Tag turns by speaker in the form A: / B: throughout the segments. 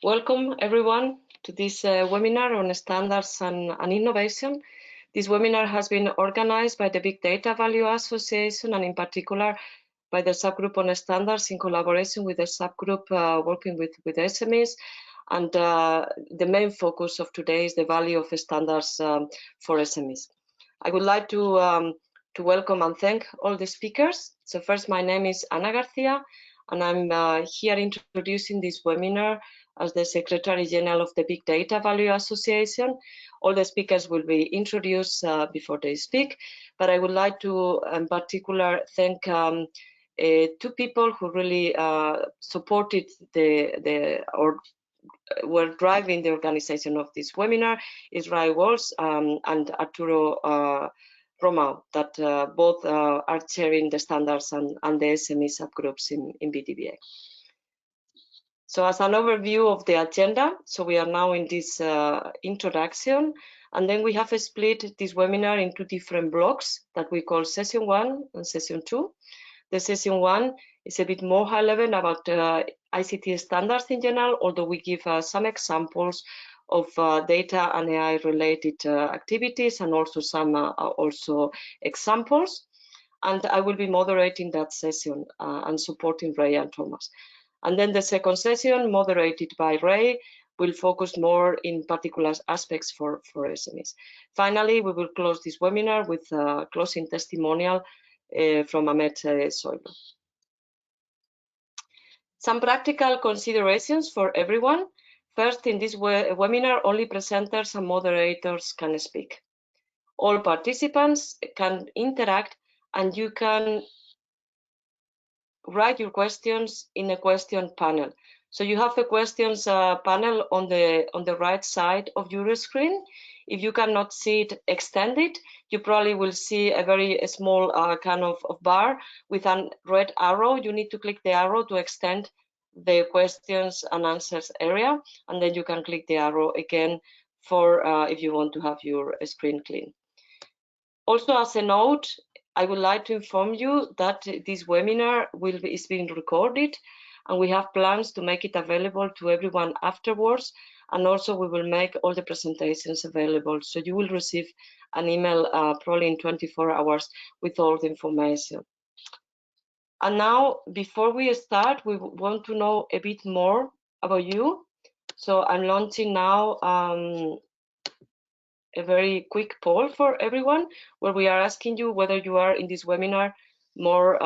A: Welcome everyone to this webinar on standards and innovation. This webinar has been organized by the Big Data Value Association and in particular by the subgroup on standards in collaboration with the subgroup working with SMEs. And the main focus of today is the value of standards for SMEs. I would like to welcome and thank all the speakers. So first, my name is Ana Garcia, and I'm here introducing this webinar as the Secretary General of the Big Data Value Association. All the speakers will be introduced before they speak, but I would like to in particular thank two people who really supported or were driving the organization of this webinar, is Ray Walsh and Arturo Romao, that both are chairing the standards and the SME subgroups in BDVA. So as an overview of the agenda, so we are now in this introduction, and then we have split this webinar into different blocks that we call Session 1 and Session 2. The Session 1 is a bit more high level about ICT standards in general, although we give some examples of data and AI related activities and also some examples. And I will be moderating that session and supporting Ray and Thomas. And then the second session, moderated by Ray, will focus more in particular aspects for SMEs. Finally, we will close this webinar with a closing testimonial from Ahmed Soylo. Some practical considerations for everyone. First, in this webinar, only presenters and moderators can speak. All participants can interact, and you can write your questions in a question panel. So you have the questions panel on the right side of your screen. If you cannot see it extended, you probably will see a very small kind of bar with a red arrow. You need to click the arrow to extend the questions and answers area, and then you can click the arrow again for if you want to have your screen clean. Also, as a note, I would like to inform you that this webinar is being recorded, and we have plans to make it available to everyone afterwards. And also we will make all the presentations available. So you will receive an email probably in 24 hours with all the information. And now, before we start, we want to know a bit more about you. So I'm launching now a very quick poll for everyone, where we are asking you whether you are in this webinar more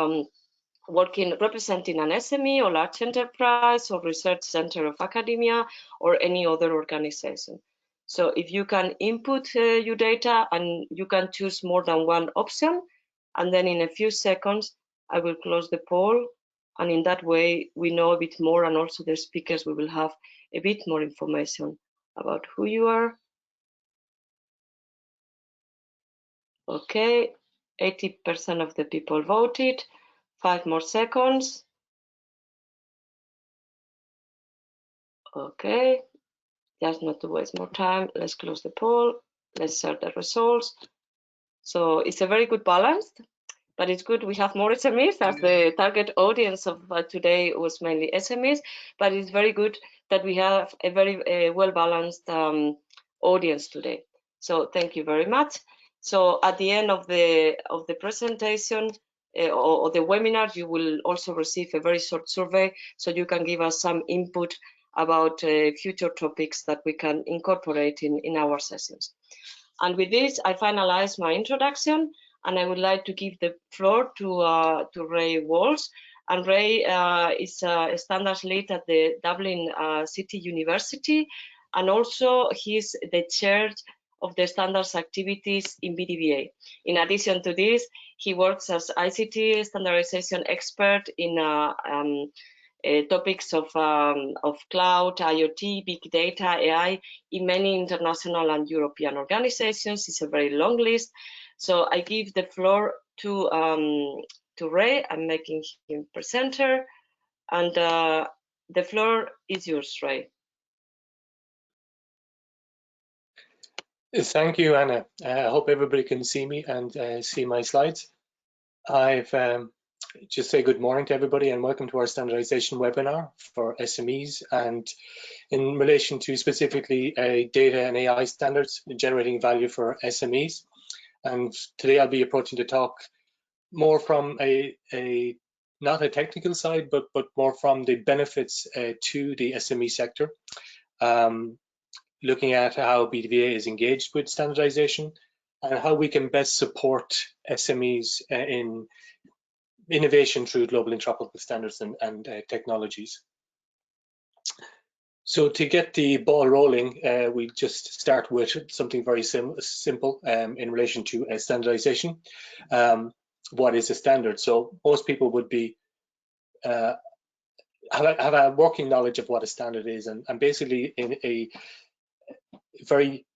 A: representing an SME or large enterprise or research center of academia or any other organization. So if you can input your data, and you can choose more than one option, and then in a few seconds I will close the poll, and in that way we know a bit more, and also the speakers we will have a bit more information about who you are. Okay, 80% of the people voted. 5 more seconds. Okay, just not to waste more time, let's close the poll. Let's share the results. So it's a very good balance, but it's good we have more SMEs, as the target audience of today was mainly SMEs, but it's very good that we have a very well-balanced audience today. So thank you very much. So at the end of the presentation or the webinar, you will also receive a very short survey, so you can give us some input about future topics that we can incorporate in our sessions. And with this, I finalize my introduction, and I would like to give the floor to Ray Walsh. And Ray is a standards lead at the Dublin City University, and also he's the chair of the standards activities in BDVA. In addition to this, he works as ICT standardization expert in topics of cloud, IoT, big data, AI in many international and European organizations. It's a very long list. So I give the floor to Ray. I'm making him presenter, and the floor is yours, Ray.
B: Thank you, Anna. I hope everybody can see me and see my slides. I've just say good morning to everybody and welcome to our standardization webinar for SMEs, and in relation to specifically data and AI standards generating value for SMEs. And today I'll be approaching the talk more from not a technical side, but more from the benefits to the SME sector, looking at how BDVA is engaged with standardization and how we can best support SMEs in innovation through global interoperable standards and technologies. So to get the ball rolling, we just start with something very simple in relation to standardization. What is a standard? So most people would be have a working knowledge of what a standard is, and basically in a very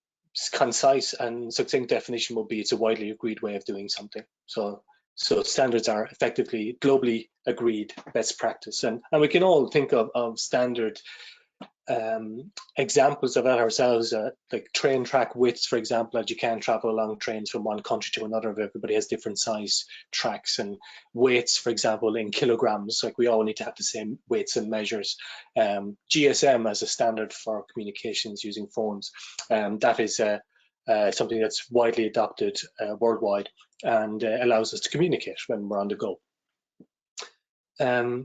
B: concise and succinct definition would be it's a widely agreed way of doing something. So standards are effectively globally agreed best practice, and we can all think of standard examples of that ourselves, like train track widths, for example, that you can't travel along trains from one country to another if everybody has different size tracks, and weights, for example, in kilograms, like we all need to have the same weights and measures. GSM as a standard for communications using phones, that is something that's widely adopted worldwide and allows us to communicate when we're on the go.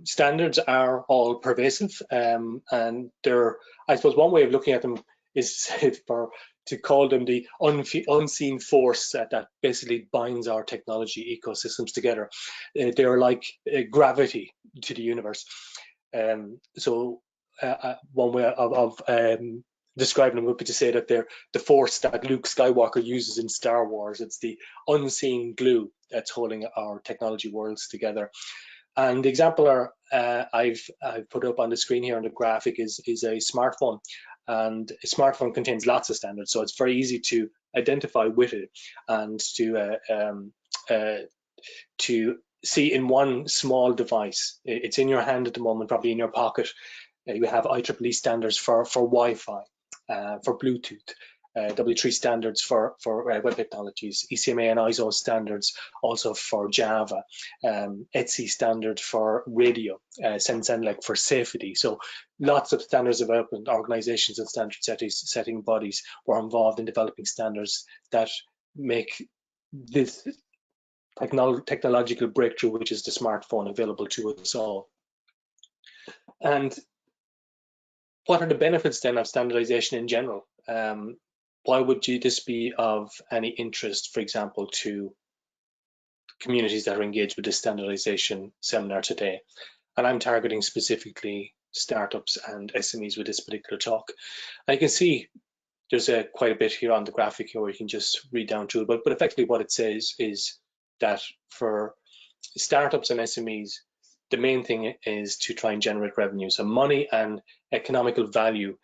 B: Standards are all pervasive, and they're, I suppose one way of looking at them is to call them the unseen force that basically binds our technology ecosystems together. They're like gravity to the universe. So one way of describing them would be to say that they're the force that Luke Skywalker uses in Star Wars. It's the unseen glue that's holding our technology worlds together. And the example I've put up on the screen here on the graphic is a smartphone, and a smartphone contains lots of standards, so it's very easy to identify with it and to see in one small device. It's in your hand at the moment, probably in your pocket. You have IEEE standards for Wi-Fi, for Bluetooth, W3 standards for web technologies, ECMA and ISO standards also for Java, ETSI standard for radio, Sensenlec for safety. So lots of standards development organizations and standard setting bodies were involved in developing standards that make this technological breakthrough, which is the smartphone, available to us all. And what are the benefits then of standardization in general? Why would this be of any interest, for example, to communities that are engaged with this standardization seminar today? And I'm targeting specifically startups and SMEs with this particular talk. And you can see there's quite a bit here on the graphic here where you can just read down through it, but effectively what it says is that for startups and SMEs, the main thing is to try and generate revenue. So money and economical value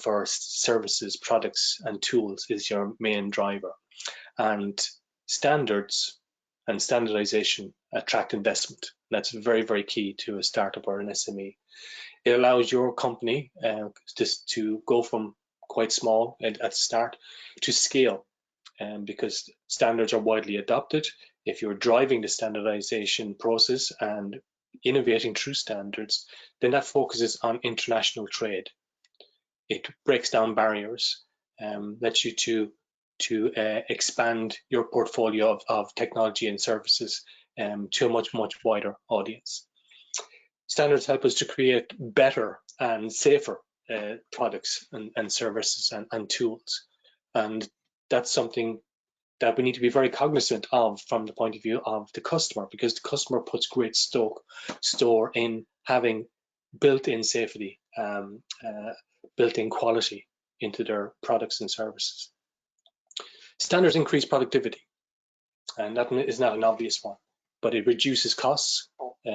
B: for services, products, and tools is your main driver. And standards and standardization attract investment. That's very, very key to a startup or an SME. It allows your company just to go from quite small at the start to scale, because standards are widely adopted. If you're driving the standardization process and innovating through standards, then that focuses on international trade. It breaks down barriers, lets you to expand your portfolio of technology and services to a much wider audience. Standards help us to create better and safer products and services and tools, and that's something that we need to be very cognizant of from the point of view of the customer, because the customer puts great store in having built-in safety, built-in quality into their products and services. Standards increase productivity, and that is not an obvious one, but it reduces costs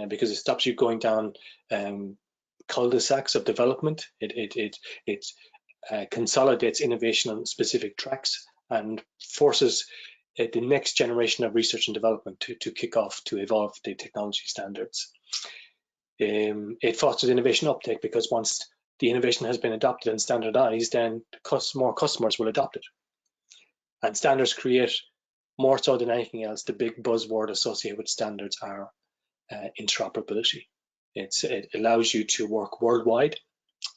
B: because it stops you going down cul-de-sacs of development. It consolidates innovation on specific tracks and forces the next generation of research and development to kick off, to evolve the technology standards. It fosters innovation uptake, because once the innovation has been adopted and standardized, then more customers will adopt it. And standards create, more so than anything else, the big buzzword associated with standards are interoperability. It allows you to work worldwide,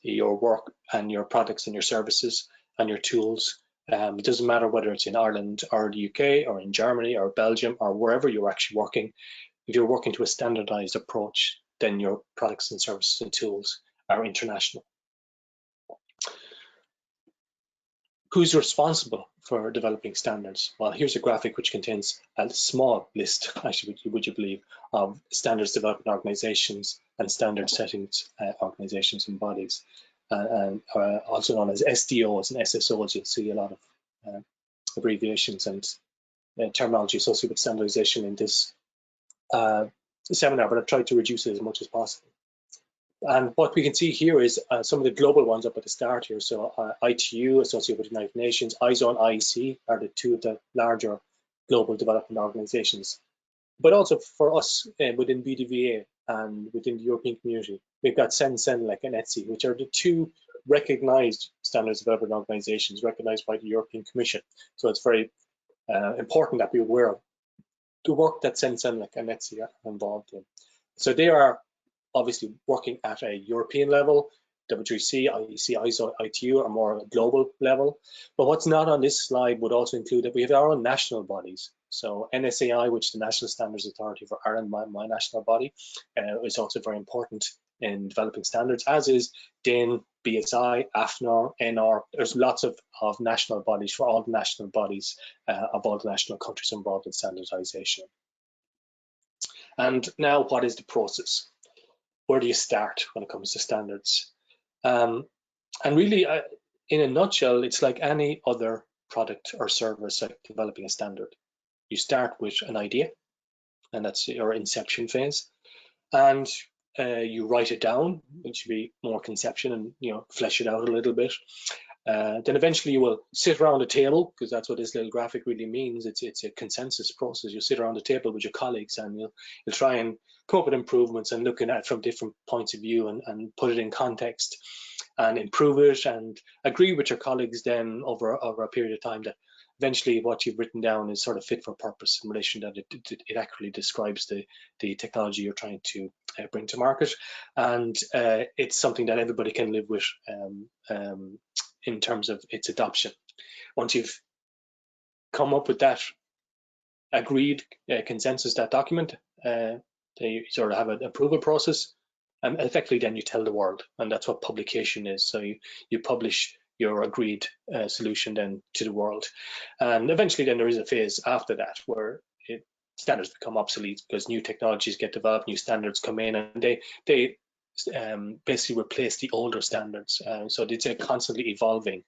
B: your work and your products and your services and your tools. It doesn't matter whether it's in Ireland or the UK or in Germany or Belgium or wherever you're actually working. If you're working to a standardized approach, then your products and services and tools are international. Who's responsible for developing standards? Well, here's a graphic which contains a small list, actually, would you believe, of standards development organizations and standard settings organizations and bodies, and also known as SDOs and SSOs. You'll see a lot of abbreviations and terminology associated with standardization in this seminar, but I've tried to reduce it as much as possible. And what we can see here is some of the global ones up at the start here. So ITU, associated with the United Nations, ISO and IEC are the two of the larger global development organizations. But also for us within BDVA and within the European community, we've got CEN-CENELEC and ETSI, which are the two recognized standards development organizations recognized by the European Commission. So it's very important that we're aware of the work that CEN-CENELEC and ETSI are involved in. So they are obviously working at a European level. W3C, IEC, ISO, ITU are more at a global level. But what's not on this slide would also include that we have our own national bodies. So NSAI, which is the National Standards Authority for Ireland, my national body, is also very important in developing standards, as is DIN, BSI, AFNOR, NR. There's lots of national bodies for all the national bodies of all the national countries involved in standardization. And now, what is the process? Where do you start when it comes to standards? And really, in a nutshell, it's like any other product or service like developing a standard. You start with an idea, and that's your inception phase, and you write it down, which should be more conception, and flesh it out a little bit. Then eventually you will sit around a table, because that's what this little graphic really means. It's a consensus process. You sit around the table with your colleagues, and you'll try and come up with improvements and looking at it from different points of view, and put it in context and improve it and agree with your colleagues then over a period of time that eventually what you've written down is sort of fit for purpose in relation that it accurately describes the technology you're trying to bring to market, and it's something that everybody can live with in terms of its adoption. Once you've come up with that agreed consensus, that document, you sort of have an approval process, and effectively then you tell the world, and that's what publication is. So you publish your agreed solution then to the world, and eventually then there is a phase after that where standards become obsolete because new technologies get developed, new standards come in, and they basically replace the older standards. So it's a constantly evolving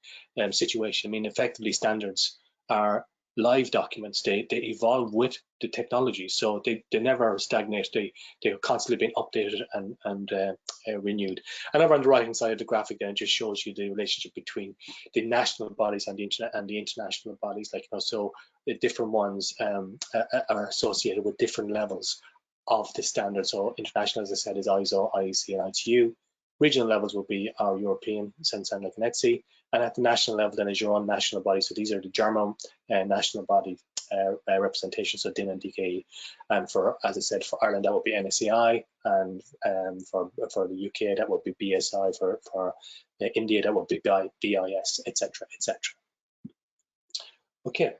B: situation. I mean, effectively standards are live documents. They evolve with the technology, so they never stagnate. They're constantly being updated and renewed. And over on the right hand side of the graphic then just shows you the relationship between the national bodies and the international bodies. So the different ones are associated with different levels of the standard. So international, as I said, is ISO, IEC, and ITU. Regional levels will be our European, CEN-CENELEC and ETSI, and at the national level then is your own national body. So these are the German national body representation, so DIN and DKE. And for, as I said, for Ireland that would be NSAI, and for the UK that would be BSI, for India that would be BIS, etc., etc. Okay.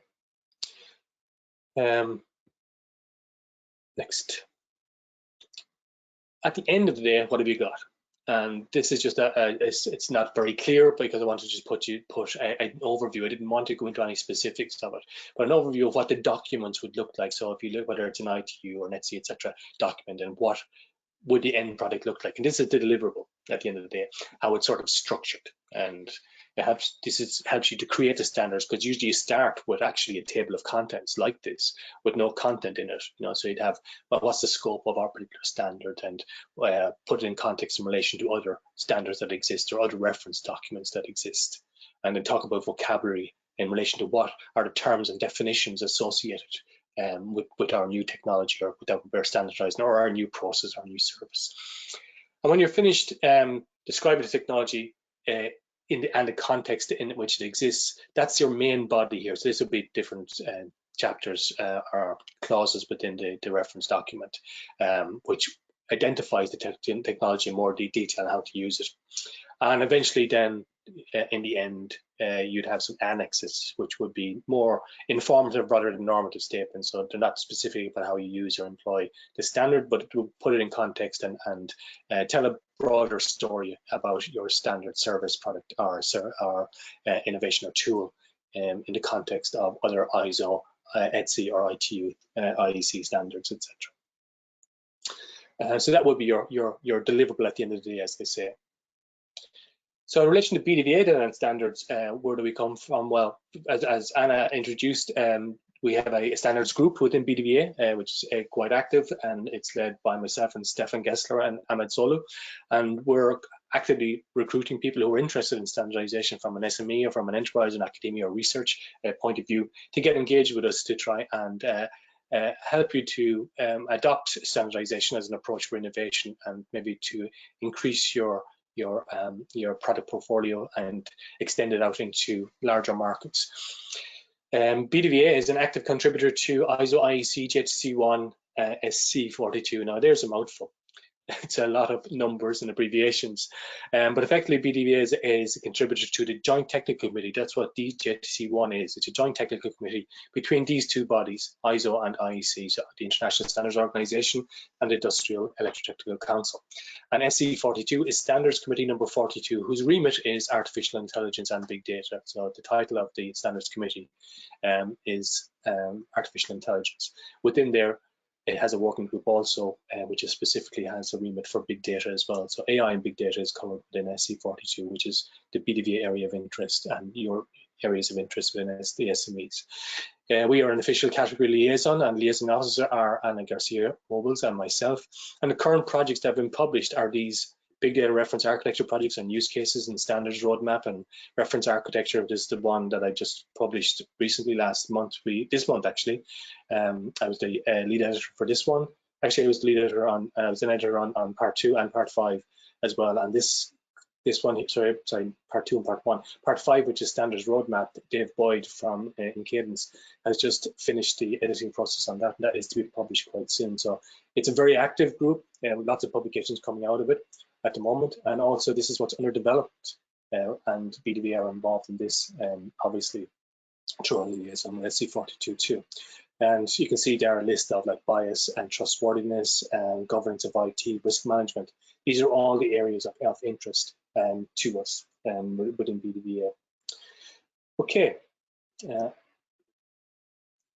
B: Next. At the end of the day, what have you got? And this is just it's not very clear because I wanted to just put an overview. I didn't want to go into any specifics of it, but an overview of what the documents would look like. So if you look, whether it's an ITU or an ETSI, etc., document, and what would the end product look like? And this is the deliverable at the end of the day, how it's sort of structured. And it helps you to create the standards, because usually you start with actually a table of contents like this with no content in it. So you'd have, well, what's the scope of our particular standard, and put it in context in relation to other standards that exist or other reference documents that exist, and then talk about vocabulary in relation to what are the terms and definitions associated with our new technology, or that we're standardizing, or our new process, our new service. And when you're finished describing the technology and the context in which it exists, that's your main body here. So this would be different chapters or clauses within the reference document, which identifies the technology in more detail and how to use it. And eventually then, in the end, you'd have some annexes, which would be more informative rather than normative statements. So they're not specific about how you use or employ the standard, but it will put it in context and tell a broader story about your standard service, product, or innovation or tool in the context of other ISO, ETSI, or ITU, IEC standards, etc. So that would be your deliverable at the end of the day, as they say. So in relation to BDVA and standards, where do we come from? Well, as Anna introduced, we have a standards group within BDVA, which is quite active, and it's led by myself and Stefan Gessler and Ahmed Solu. And we're actively recruiting people who are interested in standardization from an SME or from an enterprise and academia or research point of view to get engaged with us to try and help you to adopt standardization as an approach for innovation, and maybe to increase your product portfolio and extend it out into larger markets. BDVA is an active contributor to ISO IEC JTC1 SC42. Now there's a mouthful. It's a lot of numbers and abbreviations, but effectively BDVA is a contributor to the Joint Technical Committee. That's what JTC1 is. It's a joint technical committee between these two bodies, ISO and IEC, so the International Standards Organization and the Industrial Electrotechnical Council. And SC42 is Standards Committee number 42, whose remit is artificial intelligence and big data. So the title of the Standards Committee is artificial intelligence. Within there, it has a working group also, which is specifically has a remit for big data as well. So AI and big data is covered within SC42, which is the BDVA area of interest and your areas of interest within the SMEs. We are an official category liaison, and liaison officer are Ana Garcia Mobiles and myself. And the current projects that have been published are these big data reference architecture projects and use cases and standards roadmap and reference architecture. This is the one that I just published recently this month actually. I was the lead editor for this one. Actually, I was the lead editor on, I was an editor on part 2 and part 5 as well. And this one, sorry, part 2 and part 1. Part 5, which is standards roadmap, Dave Boyd from in Cadence has just finished the editing process on that, and that is to be published quite soon. So it's a very active group, lots of publications coming out of it at the moment, and also this is what's underdeveloped, and BDVA are involved in this, obviously through our liaison with SC42 too. And you can see there a list of like bias and trustworthiness and governance of IT, risk management. These are all the areas of interest to us within BDVA. Okay,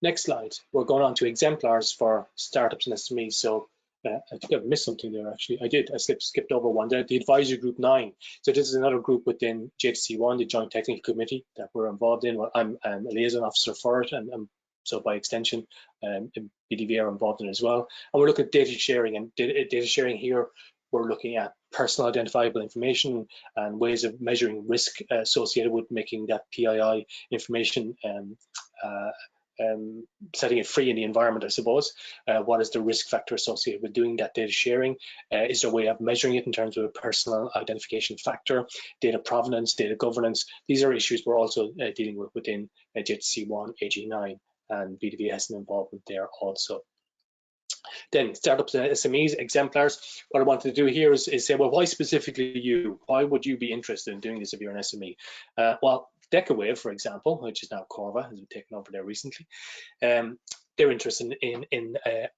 B: next slide. We're going on to exemplars for startups and SMEs. So I think I've missed something there actually. I did, I skipped over one. The advisory group 9. So this is another group within JTC1, the Joint Technical Committee that we're involved in. Well, I'm a liaison officer for it, and so by extension, BDVA are involved in it as well. And we're looking at data sharing, and data sharing here, we're looking at personal identifiable information and ways of measuring risk associated with making that PII information setting it free in the environment, I suppose. What is the risk factor associated with doing that data sharing? Is there a way of measuring it in terms of a personal identification factor, data provenance, data governance? These are issues we're also dealing with within JTC1, AG9, and BDVA has an involvement there also. Then startups and SMEs, exemplars. What I wanted to do here is say, well, why specifically you? Why would you be interested in doing this if you're an SME? Well, Decawave, for example, which is now Corva, has been taken over there recently. They're interested in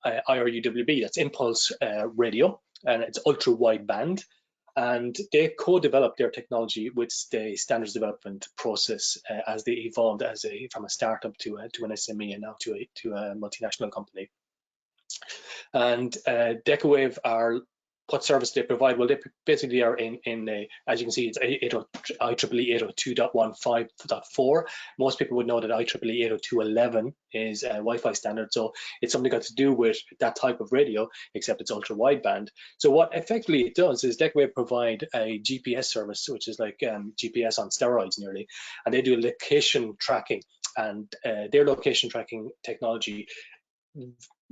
B: IRUWB, that's impulse radio, and it's ultra wideband. And they co-developed their technology with the standards development process as they evolved from a startup to an SME and now to a multinational company. And Decawave are, what service they provide? Well, they basically are in as you can see, it's IEEE 802.15.4. Most people would know that IEEE 802.11 is a Wi-Fi standard, so it's something got to do with that type of radio, except it's ultra wideband. So what effectively it does is Decawave provide a GPS service, which is like GPS on steroids nearly, and they do location tracking, and their location tracking technology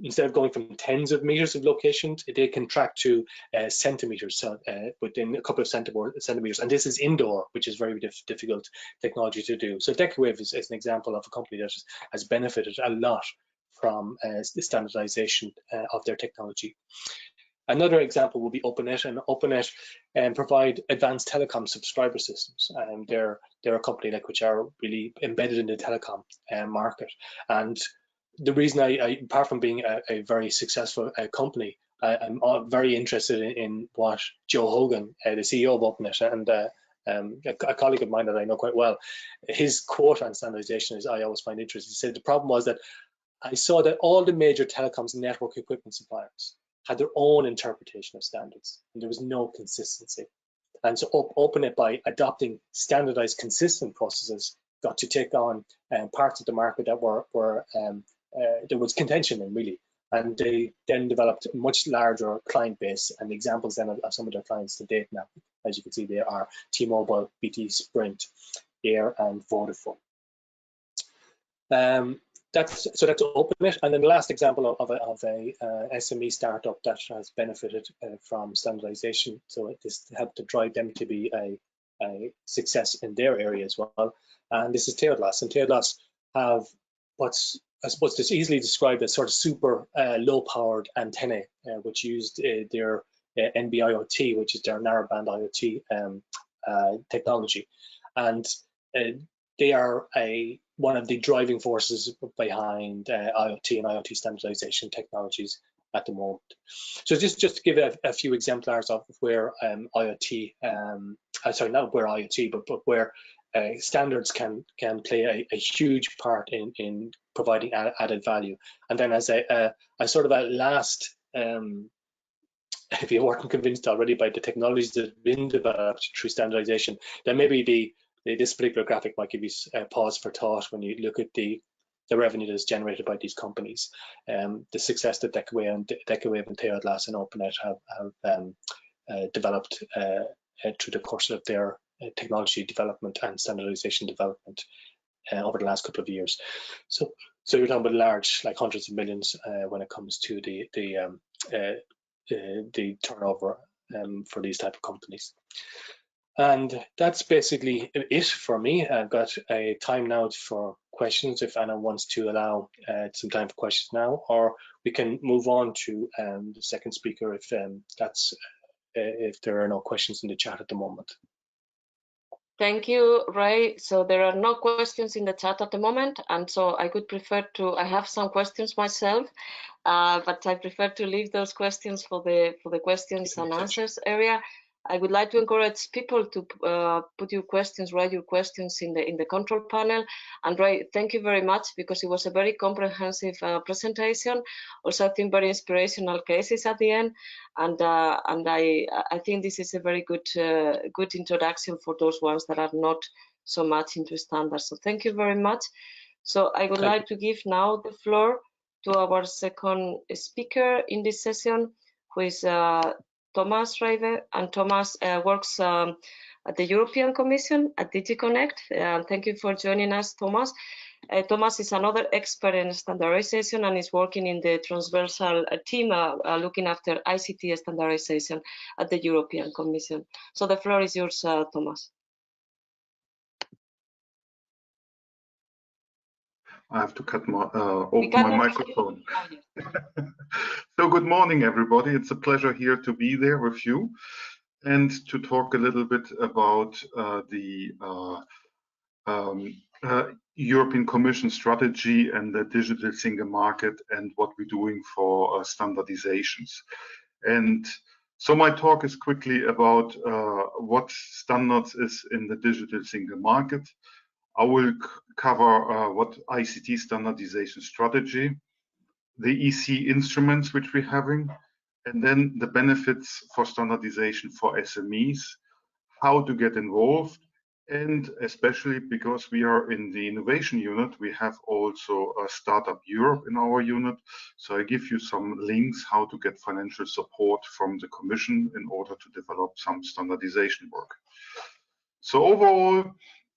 B: instead of going from tens of meters of locations, they can track to centimeters, so within a couple of centimeters. And this is indoor, which is very difficult technology to do. So Decawave is an example of a company that has benefited a lot from the standardization of their technology. Another example would be Openet, and Openet provide advanced telecom subscriber systems. They're a company which are really embedded in the telecom market. And the reason apart from being a very successful company, I'm very interested in what Joe Hogan, the CEO of Openet, and a colleague of mine that I know quite well, his quote on standardization is, I always find interesting. He said the problem was that I saw that all the major telecoms network equipment suppliers had their own interpretation of standards, and there was no consistency. And so Openet, by adopting standardized, consistent processes, got to take on parts of the market that were there was contention in, really. And they then developed a much larger client base, and examples then of some of their clients to date now. As you can see, they are T-Mobile, BT, Sprint, Air, and Vodafone. That's Openet. And then the last example of a SME startup that has benefited from standardization. So this helped to drive them to be a success in their area as well. And this is Teodlas. And Teodlas have what's, I suppose, this easily described as sort of super low-powered antennae, which used their NB-IoT, which is their narrowband IoT technology. And they are one of the driving forces behind IoT and IoT standardization technologies at the moment. So just to give a few exemplars of where IoT, sorry, not where IoT, but where standards can play a huge part in providing added value. And then as a sort of a last, if you weren't convinced already by the technologies that have been developed through standardization, then maybe this particular graphic might give you a pause for thought when you look at the revenue that is generated by these companies. The success that Decawave and Teodlas and Openet have developed through the course of their technology development and standardization development over the last couple of years. So you're talking about large, like hundreds of millions when it comes to the turnover for these type of companies. And that's basically it for me. I've got a time now for questions if anyone wants to allow some time for questions now, or we can move on to the second speaker if there are no questions in the chat at the moment.
A: Thank you, Ray. So there are no questions in the chat at the moment, and so I would prefer to, I have some questions myself, but I prefer to leave those questions for the questions and answers area. I would like to encourage people to put your questions, write your questions in the control panel. And Ray, thank you very much, because it was a very comprehensive presentation. Also, I think very inspirational cases at the end, and I think this is a very good introduction for those ones that are not so much into standards. So thank you very much. So I would like to give now the floor to our second speaker in this session, who is Thomas Reive, and Thomas works at the European Commission at DigiConnect. Thank you for joining us, Thomas. Thomas is another expert in standardization and is working in the transversal team looking after ICT standardization at the European Commission. So the floor is yours, Thomas.
C: I have to cut my open my microphone. So good morning, everybody. It's a pleasure here to be there with you and to talk a little bit about the European Commission strategy and the digital single market and what we're doing for standardizations. And so my talk is quickly about what standards is in the digital single market. I will cover what ICT standardization strategy, the EC instruments which we're having, and then the benefits for standardization for SMEs, how to get involved, and especially because we are in the innovation unit, we have also a Startup Europe in our unit. So I give you some links how to get financial support from the Commission in order to develop some standardization work. So overall,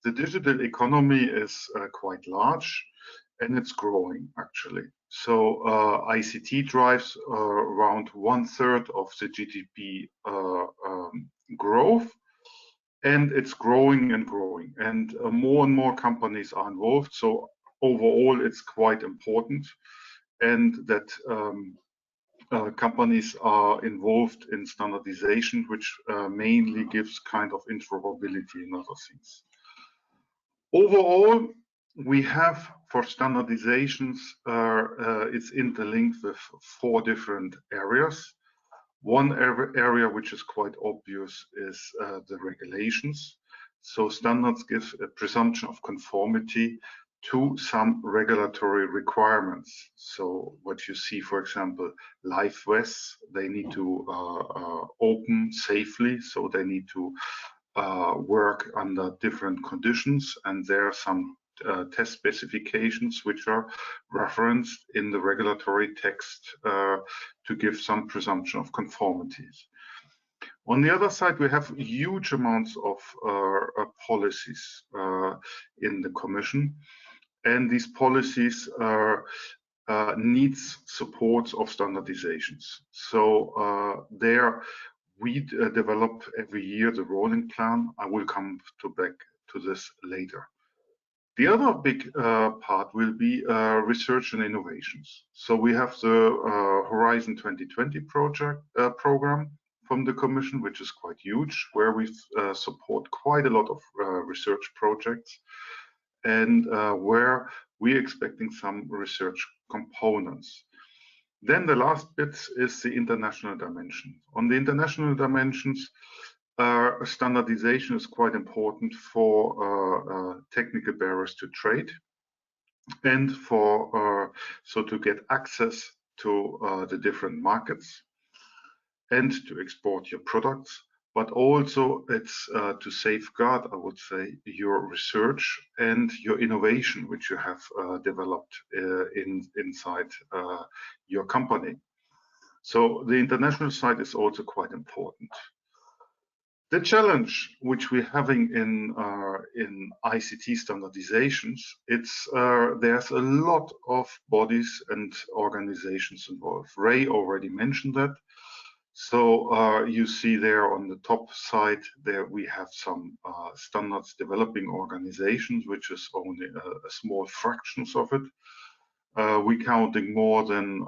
C: the digital economy is quite large. and it's growing actually. So ICT drives around 1/3 of the GDP growth, and it's growing and growing, and more and more companies are involved. So overall, it's quite important, and that companies are involved in standardization, which mainly gives kind of interoperability and other things. Overall, we have for standardizations, it's interlinked with 4 different areas. One area which is quite obvious is the regulations. So standards give a presumption of conformity to some regulatory requirements. So what you see, for example, life vests, they need to open safely, so they need to work under different conditions, and there are some test specifications which are referenced in the regulatory text to give some presumption of conformities. On the other side, we have huge amounts of policies in the Commission, and these policies needs support of standardizations. So there we develop every year the rolling plan. I will come back to this later. The other big part will be research and innovations. So we have the Horizon 2020 program from the Commission, which is quite huge, where we support quite a lot of research projects, and where we're expecting some research components. Then the last bit is the international dimension. On the international dimensions, standardization is quite important for technical barriers to trade, and for so to get access to the different markets and to export your products. But also it's to safeguard, I would say, your research and your innovation, which you have developed inside your company. So the international side is also quite important. The challenge which we're having in ICT standardizations, it's there's a lot of bodies and organizations involved. Ray already mentioned that. So you see there on the top side, there we have some standards developing organizations, which is only a small fractions of it. We're counting more than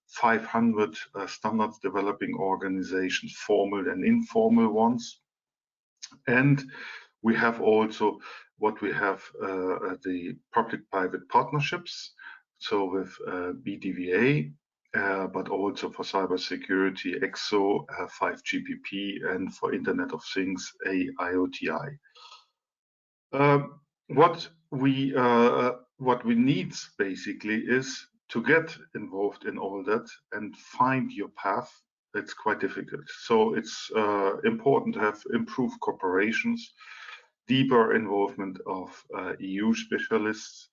C: 500 standards developing organizations, formal and informal ones. And we have also what we have the public-private partnerships. So with BDVA, but also for cybersecurity, EXO, 5GPP, and for Internet of Things, IoTI. What we need basically is to get involved in all that and find your path. It's quite difficult. So it's important to have improved cooperations, deeper involvement of EU specialists,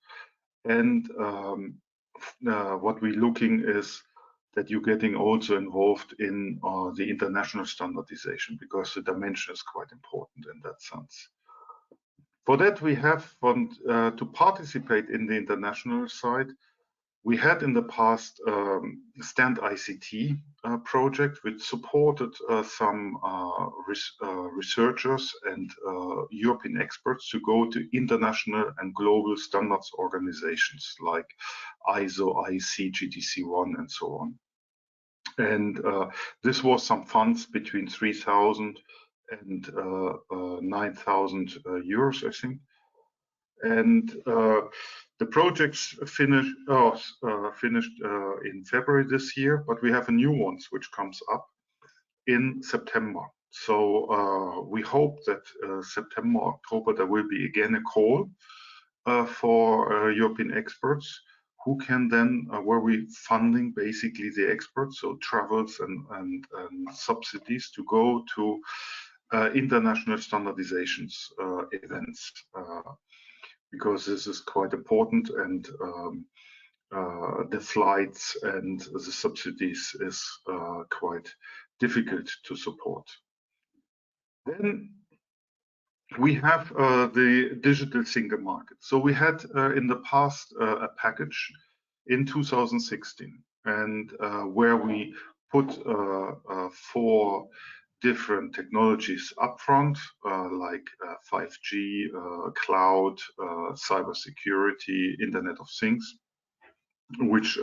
C: and what we're looking is that you're getting also involved in the international standardization, because the dimension is quite important in that sense. For that, we have to participate in the international side. We had in the past Standardization project, which supported some researchers and European experts to go to international and global standards organizations like ISO, IEC, GTC1, and so on. And this was some funds between 3,000 and 9,000 euros, I think. And the projects finished in February this year, but we have a new one which comes up in September. So we hope that September, October, there will be again a call for European experts who can then, where we funding basically the experts, so travels and subsidies to go to international standardizations events. Because this is quite important, and the flights and the subsidies is quite difficult to support. Then we have the digital single market. So we had in the past a package in 2016, and where we put 4 different technologies upfront, like 5G, cloud, cybersecurity, Internet of Things, which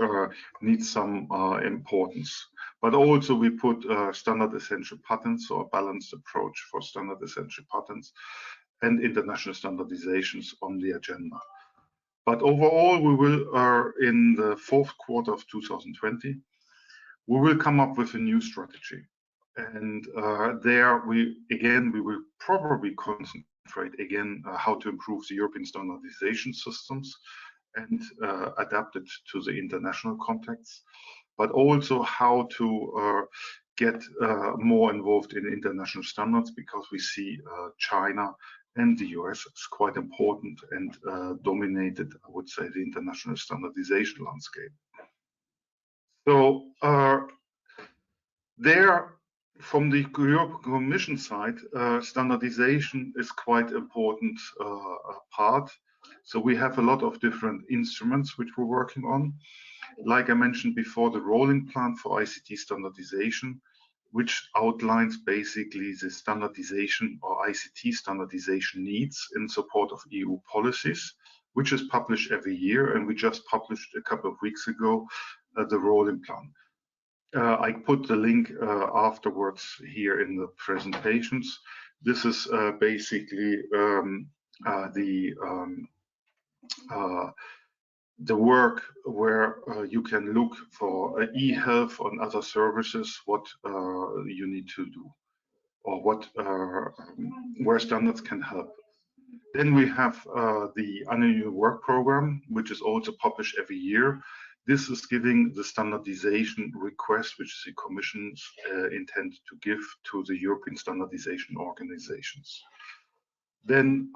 C: needs some importance. But also we put standard essential patents, or a balanced approach for standard essential patents and international standardizations on the agenda. But overall, we will, in the 4th quarter of 2020, we will come up with a new strategy. And there we will probably concentrate again how to improve the European standardization systems and adapt it to the international context, but also how to get more involved in international standards, because we see China and the US is quite important and dominated, I would say, the international standardization landscape. So there, from the European Commission side, standardization is quite an important part. So we have a lot of different instruments which we're working on. Like I mentioned before, the rolling plan for ICT standardization, which outlines basically the standardization or ICT standardization needs in support of EU policies, which is published every year. And we just published a couple of weeks ago the rolling plan. I put the link afterwards here in the presentations. This is basically the work where you can look for e-health and other services, what you need to do, or what where standards can help. Then we have the annual work program, which is also published every year. This is giving the standardization request, which the Commission intend to give to the European standardization organizations. Then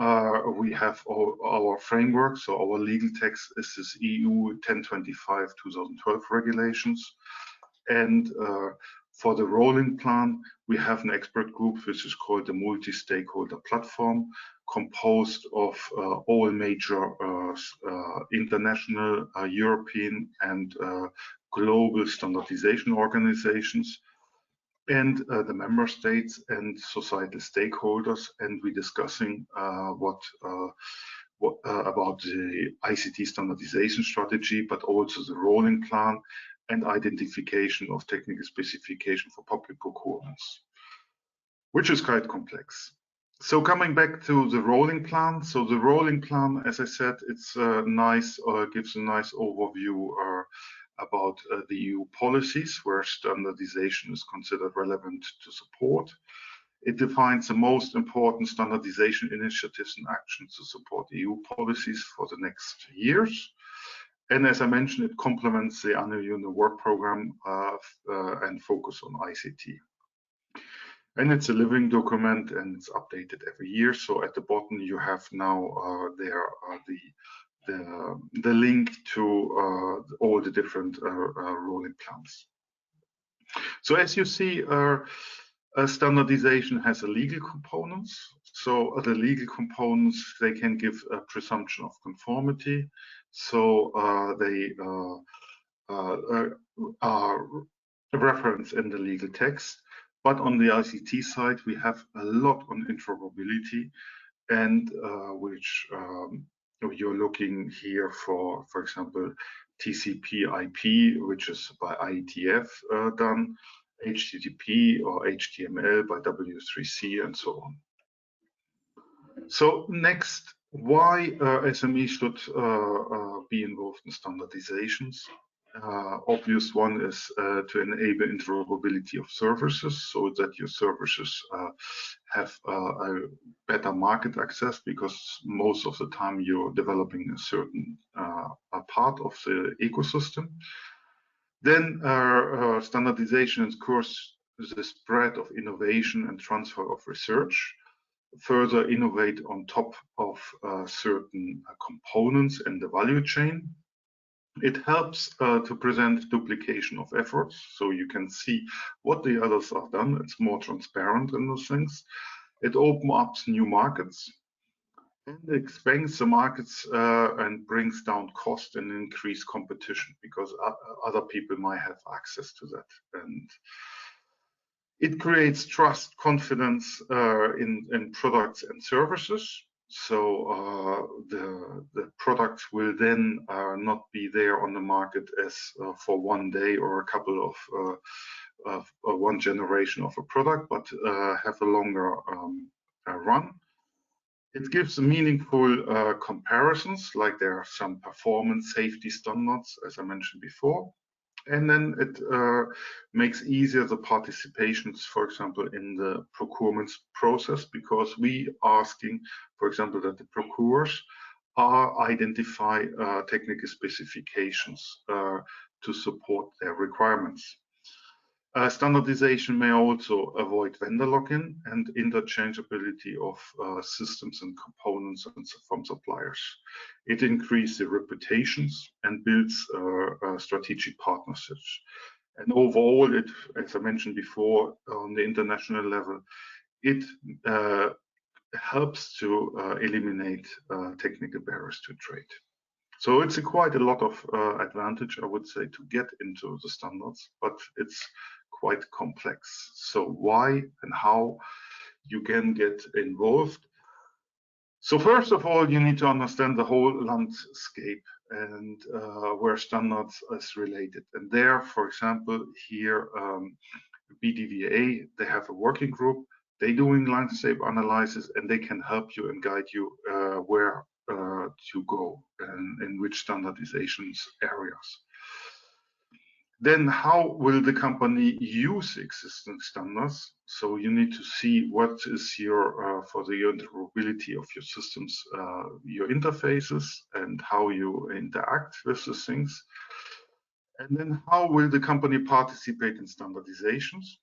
C: we have our framework. So our legal text is this EU 1025/2012 regulations. And for the rolling plan, we have an expert group, which is called the multi-stakeholder platform, composed of all major international, European, and global standardization organizations, and the member states and societal stakeholders. And we're discussing what about the ICT standardization strategy, but also the rolling plan and identification of technical specification for public procurements, which is quite complex. So coming back to the rolling plan. So the rolling plan, as I said, it's nice, gives a nice overview about the EU policies where standardization is considered relevant to support. It defines the most important standardization initiatives and actions to support EU policies for the next years. And as I mentioned, it complements the annual work program and focus on ICT. And it's a living document and it's updated every year. So at the bottom, you have now there the link to all the different rolling plans. So as you see, standardization has a legal components. So the legal components, they can give a presumption of conformity. So they are referenced in the legal text. But on the ICT side, we have a lot on interoperability, and which you're looking here for example, TCP/IP, which is by IETF done, HTTP or HTML by W3C, and so on. So next, why SME should be involved in standardizations? Obvious one is to enable interoperability of services, so that your services have a better market access, because most of the time you're developing a certain a part of the ecosystem. Then standardization encourages the spread of innovation and transfer of research, further innovate on top of certain components in the value chain. It helps to prevent duplication of efforts, so you can see what the others have done. It's more transparent in those things. It opens up new markets and expands the markets and brings down cost and increase competition, because other people might have access to that. And it creates trust, confidence in products and services. So the products will then not be there on the market as for one day or a couple of one generation of a product, but have a longer run. It gives meaningful comparisons, like there are some performance safety standards, as I mentioned before. And then it makes easier the participations, for example, in the procurement process, because we asking, for example, that the procurers identify technical specifications to support their requirements. Standardization may also avoid vendor lock-in and interchangeability of systems and components from suppliers. It increases the reputations and builds strategic partnerships. And overall, it, as I mentioned before, on the international level, it helps to eliminate technical barriers to trade. So it's quite a lot of advantage, I would say, to get into the standards, but it's quite complex. So why and how you can get involved? So first of all, you need to understand the whole landscape and where standards is related. And there, for example, here, BDVA, they have a working group. They're doing landscape analysis, and they can help you and guide you where to go and in which standardizations areas. Then how will the company use existing standards? So you need to see what is your, for the interoperability of your systems, your interfaces, and how you interact with the things. And then how will the company participate in standardizations?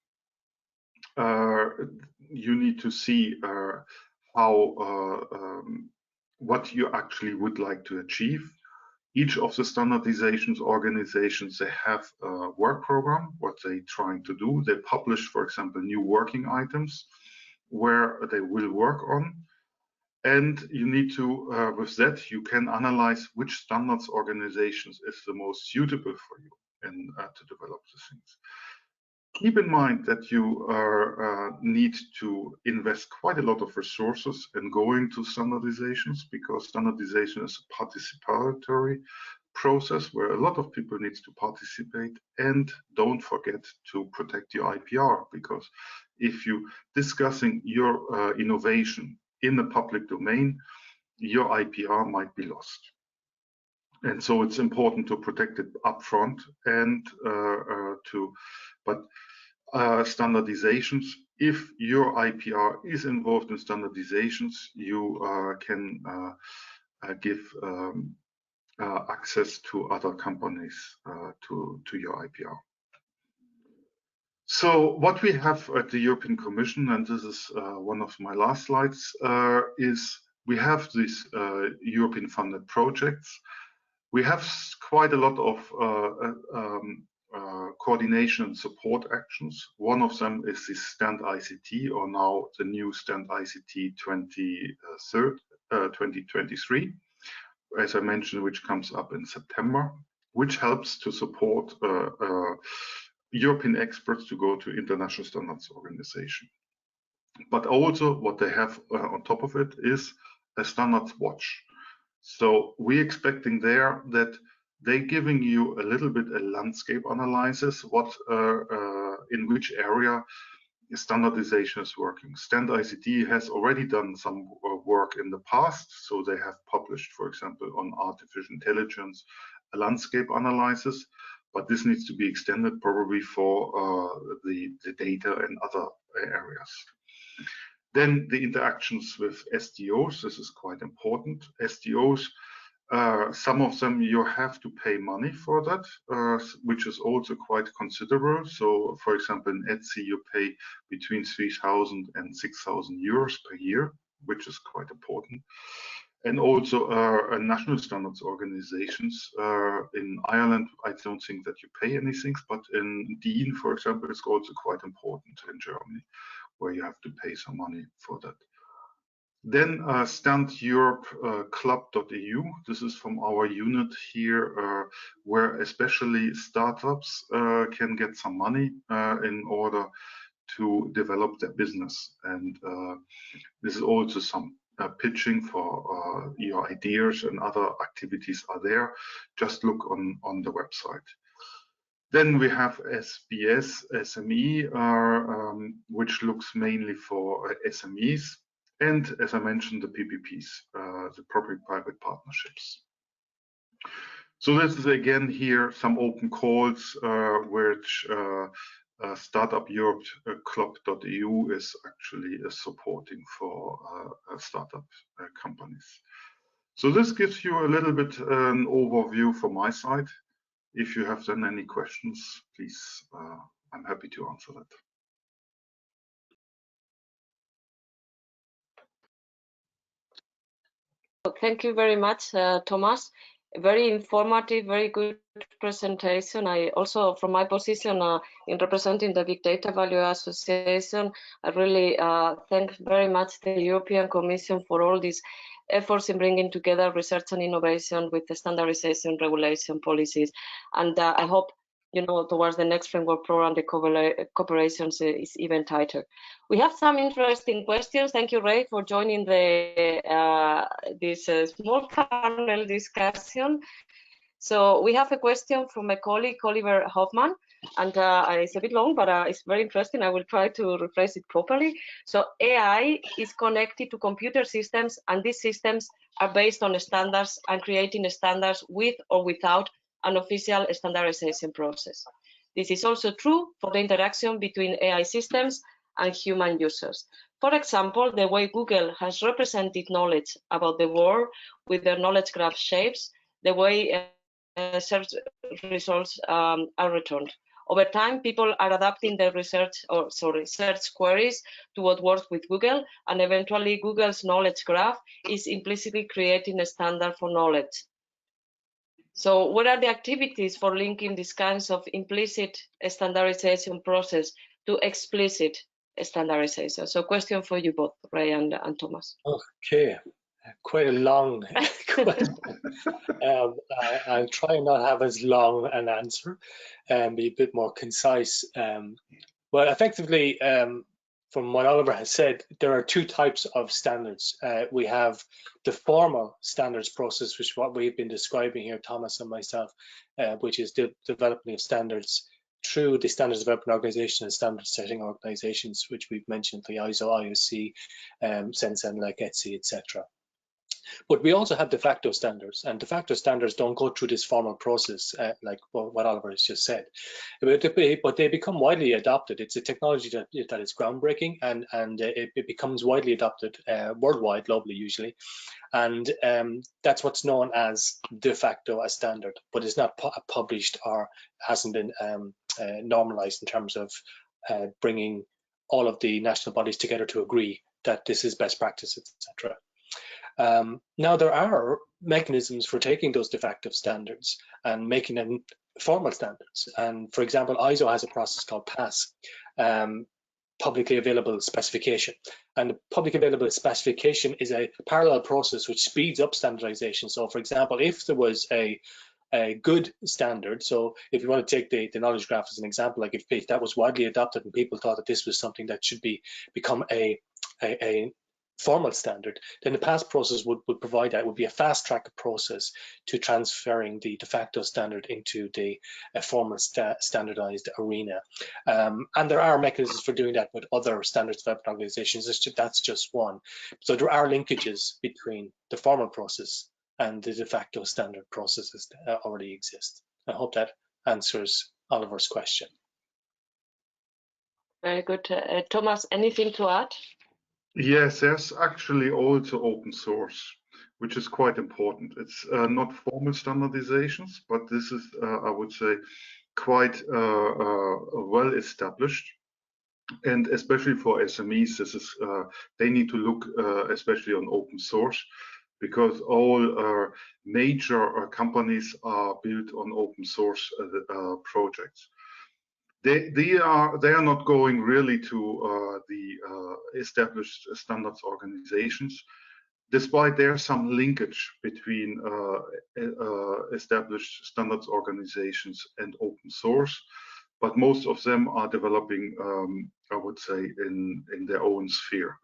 C: You need to see how what you actually would like to achieve. Each of the standardizations organizations, they have a work program, what they're trying to do. They publish, for example, new working items where they will work on. And you need to, with that, you can analyze which standards organizations is the most suitable for you and to develop the things. Keep in mind that you need to invest quite a lot of resources in going to standardizations, because standardization is a participatory process where a lot of people need to participate. And don't forget to protect your IPR, because if you discussing your innovation in the public domain, your IPR might be lost. And so it's important to protect it upfront and standardizations. If your IPR is involved in standardizations, you can give access to other companies to your IPR. So what we have at the European Commission, and this is one of my last slides, is we have these European funded projects. We have quite a lot of coordination and support actions. One of them is the Standardization, or now the new Standardization 2023, as I mentioned, which comes up in September, which helps to support European experts to go to international standards organization. But also what they have on top of it is a standards watch. So we're expecting there that they're giving you a little bit a landscape analysis, what in which area standardization is working. Standardization has already done some work in the past, so they have published, for example, on artificial intelligence, a landscape analysis, but this needs to be extended probably for the data and other areas. Then the interactions with STOs, this is quite important. STOs, some of them you have to pay money for that, which is also quite considerable. So, for example, in ETSI, you pay between 3,000 and 6,000 euros per year, which is quite important. And also national standards organizations. In Ireland, I don't think that you pay anything, but in DIN, for example, it's also quite important in Germany, where you have to pay some money for that. Then standeuropeclub.eu. This is from our unit here, where especially startups can get some money in order to develop their business. And this is also some pitching for your ideas, and other activities are there. Just look on the website. Then we have SBS SME, which looks mainly for SMEs. And as I mentioned, the PPPs, the public-private partnerships. So this is again here some open calls which Startupeurope.club.eu is actually supporting for startup companies. So this gives you a little bit an overview from my side. If you have then any questions, please, I'm happy to answer that.
A: Thank you very much, Thomas. Very informative, very good presentation. I also, from my position in representing the Big Data Value Association, I really thank very much the European Commission for all these efforts in bringing together research and innovation with the standardization regulation policies. And I hope, towards the next framework program, the cooperation is even tighter. We have some interesting questions. Thank you, Ray, for joining this small panel discussion. So we have a question from my colleague, Oliver Hoffman, and it's a bit long, but it's very interesting. I will try to rephrase it properly. So AI is connected to computer systems, and these systems are based on standards and creating standards with or without an official standardization process. This is also true for the interaction between AI systems and human users. For example, the way Google has represented knowledge about the world with their knowledge graph shapes, the way search results are returned. Over time, people are adapting their search queries to what works with Google, and eventually Google's knowledge graph is implicitly creating a standard for knowledge. So what are the activities for linking these kinds of implicit standardization process to explicit standardization? So question for you both, Ray and Thomas.
B: Okay, quite a long question. I'll try and not have as long an answer and be a bit more concise. But effectively, from what Oliver has said, there are two types of standards. We have the formal standards process, which is what we've been describing here, Thomas and myself, which is the development of standards through the Standards Development Organization and standard setting organizations, which we've mentioned, the ISO, IOC, Sensen, like ETSI, etc. But we also have de facto standards, and de facto standards don't go through this formal process like what Oliver has just said, but they become widely adopted. It's a technology that is groundbreaking, and it becomes widely adopted worldwide, globally usually, and that's what's known as de facto a standard, but it's not published or hasn't been normalized in terms of bringing all of the national bodies together to agree that this is best practice, etc. Now, there are mechanisms for taking those de facto standards and making them formal standards. And for example, ISO has a process called PAS, publicly available specification. And the public available specification is a parallel process which speeds up standardization. So for example, if there was a good standard, so if you want to take the knowledge graph as an example, like if that was widely adopted and people thought that this was something that should become a formal standard, then the PAS process would provide that. It would be a fast track process to transferring the de facto standard into the formal standardized arena. And there are mechanisms for doing that with other standards development organizations. That's just one. So there are linkages between the formal process and the de facto standard processes that already exist. I hope that answers Oliver's question.
A: Very good. Thomas, anything to add?
C: Yes, there's actually also open source, which is quite important. It's not formal standardizations, but this is, I would say, quite well established. And especially for SMEs, this is they need to look especially on open source, because all major companies are built on open source projects. they are not going really to the established standards organizations, despite there's some linkage between established standards organizations and open source. But most of them are developing, I would say, in their own sphere.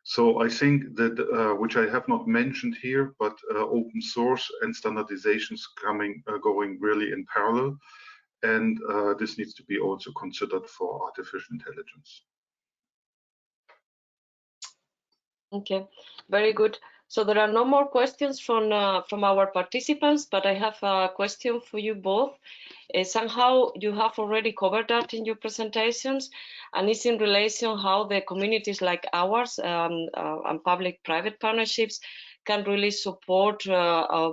C: So I think that, which I have not mentioned here, but open source and standardizations going really in parallel. And this needs to be also considered for artificial intelligence.
A: Okay, very good. So there are no more questions from our participants, but I have a question for you both. Somehow you have already covered that in your presentations, and it's in relation how the communities like ours and public-private partnerships can really support,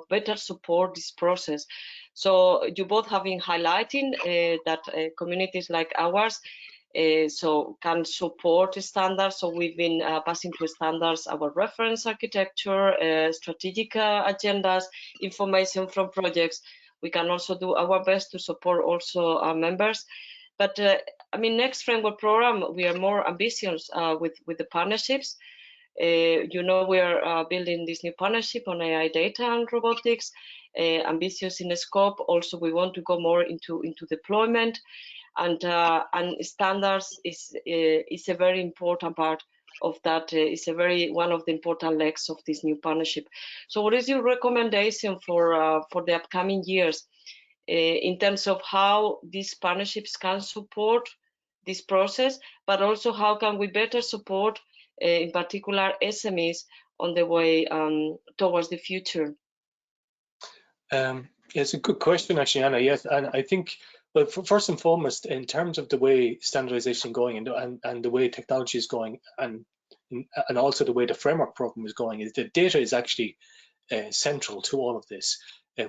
A: better support this process. So you both have been highlighting that communities like ours so can support standards. So we've been passing to standards our reference architecture, strategic agendas, information from projects. We can also do our best to support also our members. But I mean, next framework program, we are more ambitious with the partnerships. You know, we are building this new partnership on AI data and robotics, ambitious in the scope. Also, we want to go more into deployment. And standards is a very important part of that. Is one of the important legs of this new partnership. So, what is your recommendation for the upcoming years in terms of how these partnerships can support this process, but also how can we better support, in particular, SMEs on the way towards the future?
B: It's a good question, actually, Anna. Yes, and I think, well, first and foremost, in terms of the way standardization going and the way technology is going, and also the way the framework program is going, is that data is actually central to all of this.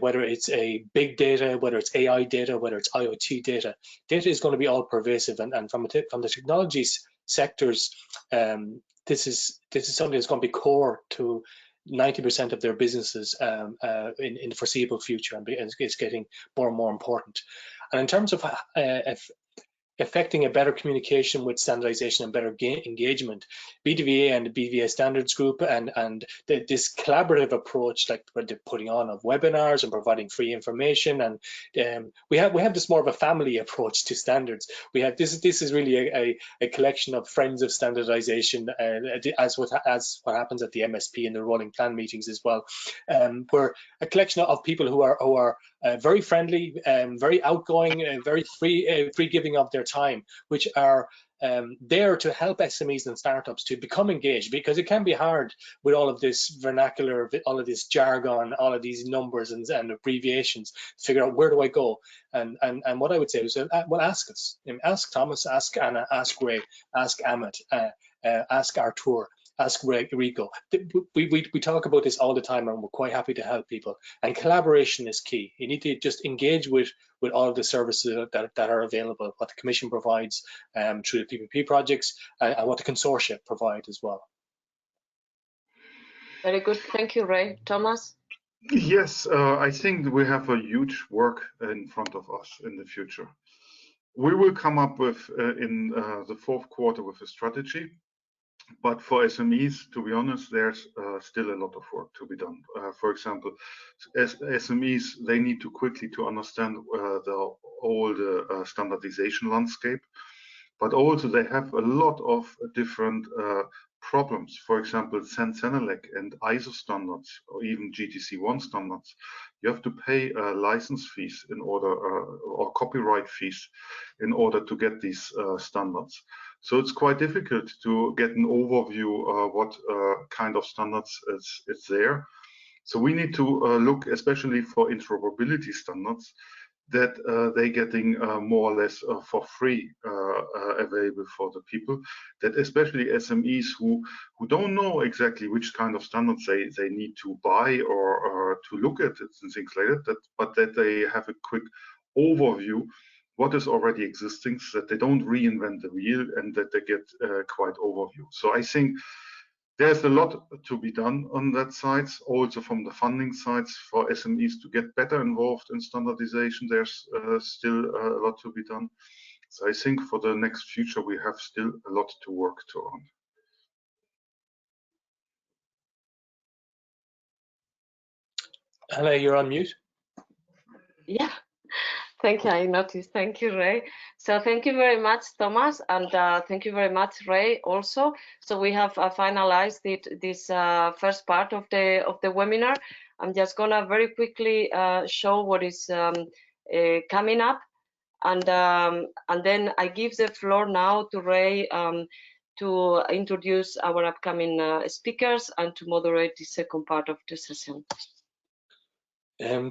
B: Whether it's a big data, whether it's AI data, whether it's IoT data, data is going to be all pervasive. And from the technologies sectors, this is something that's going to be core to 90% of their businesses in the foreseeable future, and it's getting more and more important. And in terms of affecting a better communication with standardization and better engagement, BDVA and the BVA Standards Group and this collaborative approach, like what they're putting on of webinars and providing free information, and we have this more of a family approach to standards. We have this is really a collection of friends of standardization, as what happens at the MSP and the rolling plan meetings as well. We're a collection of people who are very friendly, very outgoing, very free giving of their time, which are there to help SMEs and startups to become engaged, because it can be hard with all of this vernacular, all of this jargon, all of these numbers and abbreviations to figure out where do I go. And what I would say is, well, ask us, ask Thomas, ask Anna, ask Ray, ask Amit, ask Artur, ask Rico. We talk about this all the time, and we're quite happy to help people. And collaboration is key. You need to just engage with all of the services that are available, what the Commission provides through the PPP projects, and what the consortia provide as well.
A: Very good. Thank you, Ray. Thomas?
C: Yes, I think we have a huge work in front of us in the future. We will come up with, in the fourth quarter, with a strategy. But for SMEs, to be honest, there's still a lot of work to be done. For example, as SMEs, they need to quickly to understand the whole standardization landscape, but also they have a lot of different problems. For example, CEN-CENELEC and ISO standards, or even GTC1 standards. You have to pay license fees in order, or copyright fees in order to get these standards. So it's quite difficult to get an overview of what kind of standards is there. So we need to look, especially for interoperability standards, that they're getting more or less for free available for the people, that especially SMEs who don't know exactly which kind of standards they need to buy or to look at it and things like that, but that they have a quick overview what is already existing, so that they don't reinvent the wheel, and that they get quite overview. So I think there's a lot to be done on that side, also from the funding sides for SMEs to get better involved in standardization. There's still a lot to be done. So I think for the next future, we have still a lot to work on.
B: Anna, you're on mute.
A: Yeah, thank you. I noticed. Thank you, Ray. So thank you very much, Thomas, and thank you very much, Ray, also. So we have finalized this first part of the webinar. I'm just gonna very quickly show what is coming up, and then I give the floor now to Ray to introduce our upcoming speakers and to moderate the second part of the session.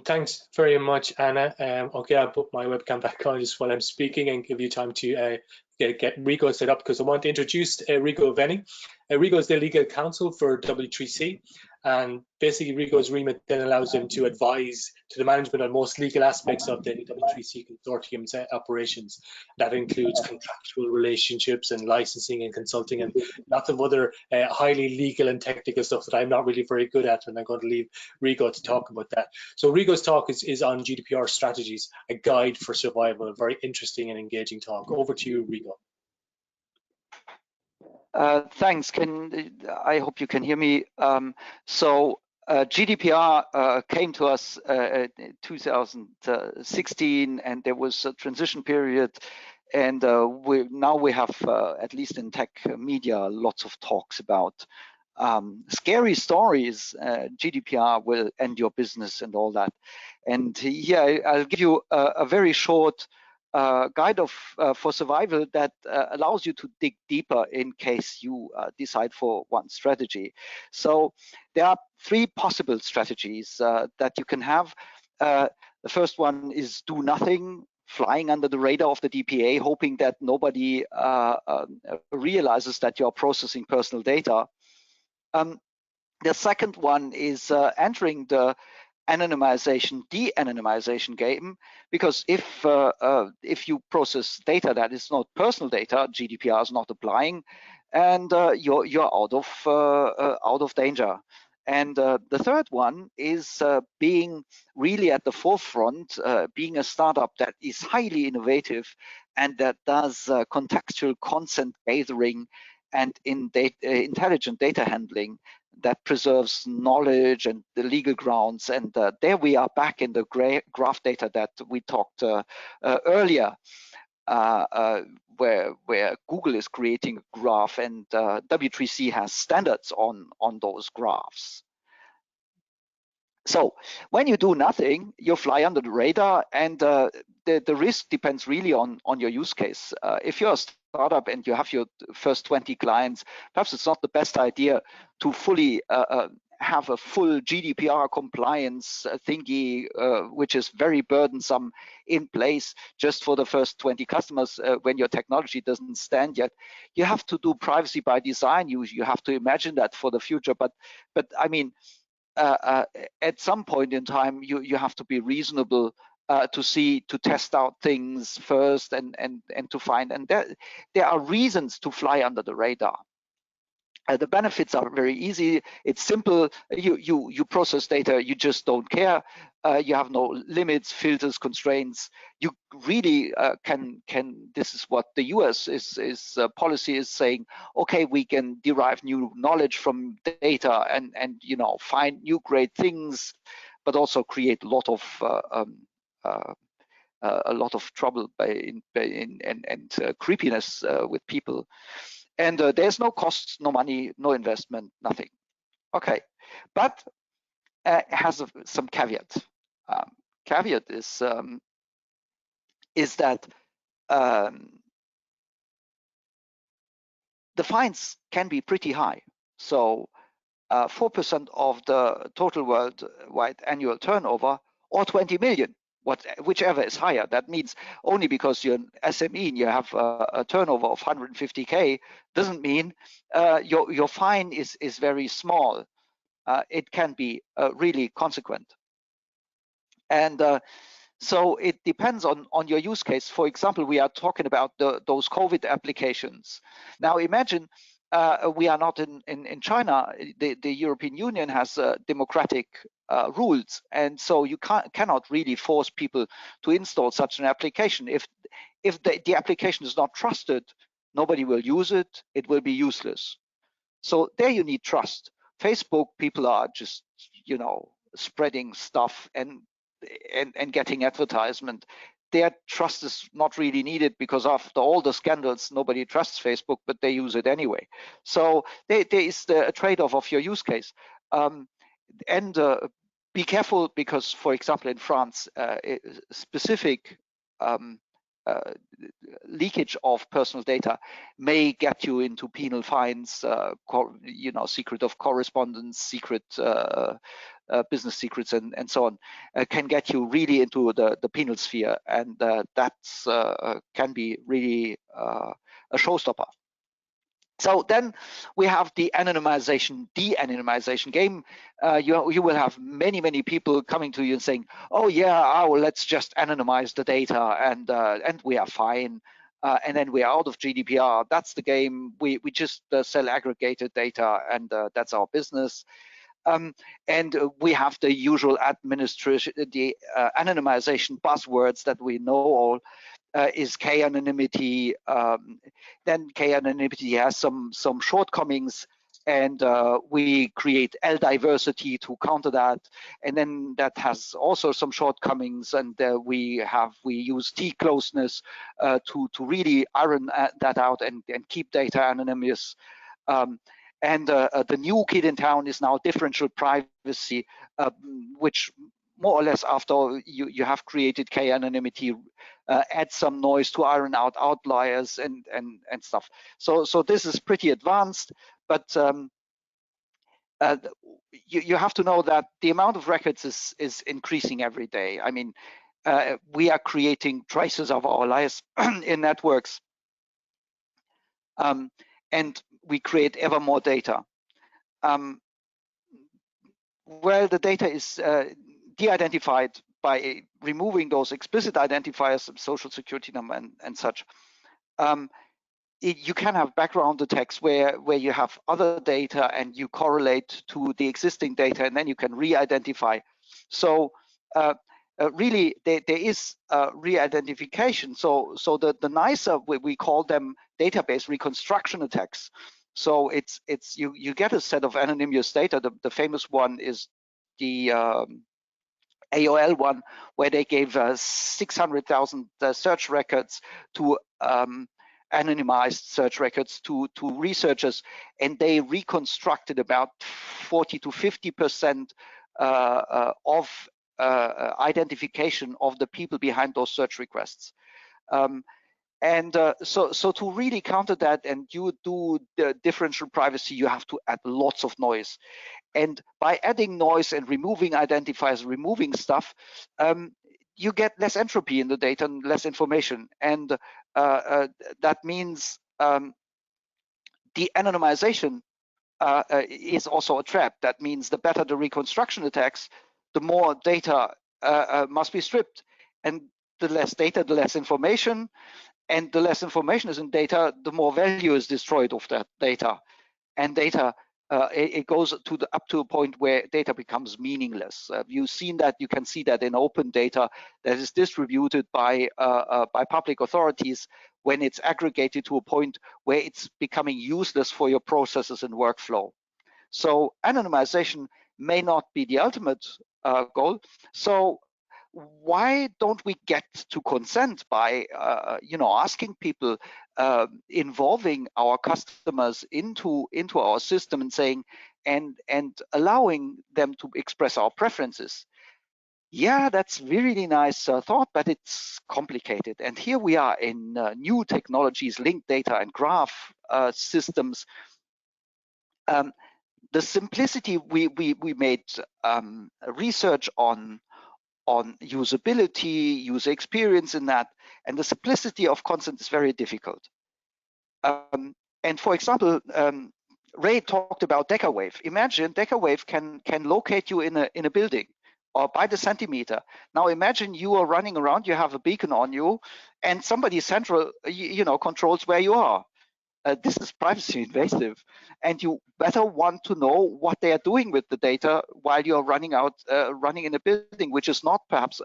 B: Thanks very much, Anna. Okay, I'll put my webcam back on just while I'm speaking and give you time to get Rigo set up, because I want to introduce Rigo Venning. Rigo is the legal counsel for W3C, and basically Rigo's remit then allows him to advise to the management on most legal aspects of the W3C consortium's operations. That includes contractual relationships and licensing and consulting and lots of other highly legal and technical stuff that I'm not really very good at, and I'm going to leave Rigo to talk about that. So Rigo's talk is on GDPR strategies, a guide for survival, a very interesting and engaging talk. Over to you, Rigo.
D: Thanks. I hope you can hear me. GDPR came to us in 2016, and there was a transition period. And now we have, at least in tech media, lots of talks about scary stories. GDPR will end your business and all that. And here I'll give you a very short guide for survival that allows you to dig deeper in case you decide for one strategy. So there are three possible strategies that you can have. The first one is do nothing, flying under the radar of the DPA, hoping that nobody realizes that you're processing personal data. The second one is entering the anonymization, de-anonymization game, because if you process data that is not personal data, GDPR is not applying, and you're out of danger. And the third one is being really at the forefront, being a startup that is highly innovative and that does contextual consent gathering and intelligent data handling that preserves knowledge and the legal grounds. And there we are back in the graph data that we talked earlier, where Google is creating a graph, and W3C has standards on those graphs. So when you do nothing, you fly under the radar, and the risk depends really on your use case. If you're a startup and you have your first 20 clients, perhaps it's not the best idea to fully have a full GDPR compliance thingy, which is very burdensome, in place just for the first 20 customers when your technology doesn't stand yet. You have to do privacy by design. You have to imagine that for the future. But I mean, at some point in time, you have to be reasonable to test out things first and to find, and there are reasons to fly under the radar. The benefits are very easy. It's simple. You process data. You just don't care. You have no limits, filters, constraints. You really can. This is what the U.S. policy is saying. Okay, we can derive new knowledge from data and find new great things, but also create a lot of trouble and creepiness with people. And there's no costs, no money, no investment, nothing. Okay, but it has some caveat. Caveat is that the fines can be pretty high. So 4% of the total worldwide annual turnover, or 20 million. Whichever is higher. That means only because you're an SME and you have a turnover of 150K doesn't mean your fine is very small. It can be really consequent. And so it depends on your use case. For example, we are talking about those COVID applications. Now imagine we are not in China. The European Union has democratic rules, and so you cannot really force people to install such an application. If the application is not trusted, nobody will use it. It will be useless. So there you need trust. Facebook, people are just, you know, spreading stuff and getting advertisement. Their trust is not really needed, because after all the scandals, nobody trusts Facebook, but they use it anyway. So there is a trade-off of your use case. And be careful, because, for example, in France, specific leakage of personal data may get you into penal fines, you know, secret of correspondence, secret business secrets, and so on, can get you really into the penal sphere, and that can be really a showstopper. So then we have the anonymization, de-anonymization game. You will have many people coming to you and saying, "Oh yeah, well, let's just anonymize the data, and we are fine, and then we are out of GDPR. That's the game. We just sell aggregated data, and that's our business." And we have the usual administration, the anonymization buzzwords that we know all. Is k-anonymity. Then k-anonymity has some shortcomings, and we create L-diversity to counter that, and then that has also some shortcomings, and we use T-closeness to really iron that out and keep data anonymous. And the new kid in town is now differential privacy, which more or less, after you have created k-anonymity, add some noise to iron out outliers and stuff. So this is pretty advanced, but you have to know that the amount of records is increasing every day. I mean, we are creating traces of our lives in networks, and we create ever more data. Well, the data is de-identified by removing those explicit identifiers, social security number and such. You can have background attacks where you have other data and you correlate to the existing data, and then you can re-identify. So really, there is re-identification. So the nicer, we call them database reconstruction attacks. So it's you get a set of anonymous data. The famous one is the AOL one, where they gave 600,000 search records to anonymized search records to researchers, and they reconstructed about 40 to 50% of identification of the people behind those search requests. So to really counter that, and you do the differential privacy, you have to add lots of noise. And by adding noise and removing identifiers, removing stuff, you get less entropy in the data and less information. And that means the anonymization is also a trap. That means the better the reconstruction attacks, the more data must be stripped. And the less data, the less information. And the less information is in data, the more value is destroyed of that data. And data, it goes to up to a point where data becomes meaningless. You've seen that. You can see that in open data that is distributed by public authorities, when it's aggregated to a point where it's becoming useless for your processes and workflow. So anonymization may not be the ultimate goal. So why don't we get to consent by asking people, involving our customers into our system, and saying and allowing them to express our preferences? Yeah, that's really nice thought, but it's complicated. And here we are in new technologies, linked data and graph systems. The simplicity, we made research on usability, user experience in that, and the simplicity of consent is very difficult. And for example, Ray talked about Decawave. Imagine Decawave can locate you in a building, or by the centimeter. Now imagine you are running around, you have a beacon on you, and somebody central, controls where you are. this is privacy invasive, and you better want to know what they are doing with the data while you're running in a building, which is not perhaps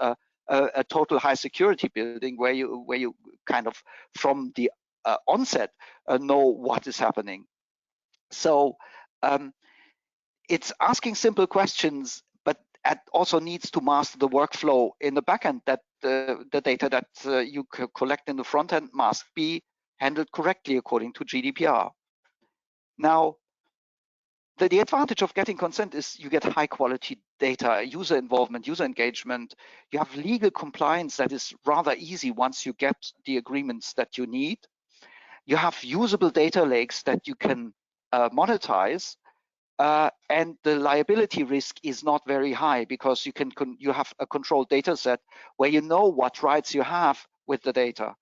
D: a total high security building where you kind of from the onset know what is happening. So it's asking simple questions, but it also needs to master the workflow in the backend, that the data that you collect in the front end must be handled correctly according to GDPR. Now, the advantage of getting consent is you get high quality data, user involvement, user engagement. You have legal compliance that is rather easy once you get the agreements that you need. You have usable data lakes that you can monetize. And the liability risk is not very high because you have a controlled data set where you know what rights you have with the data.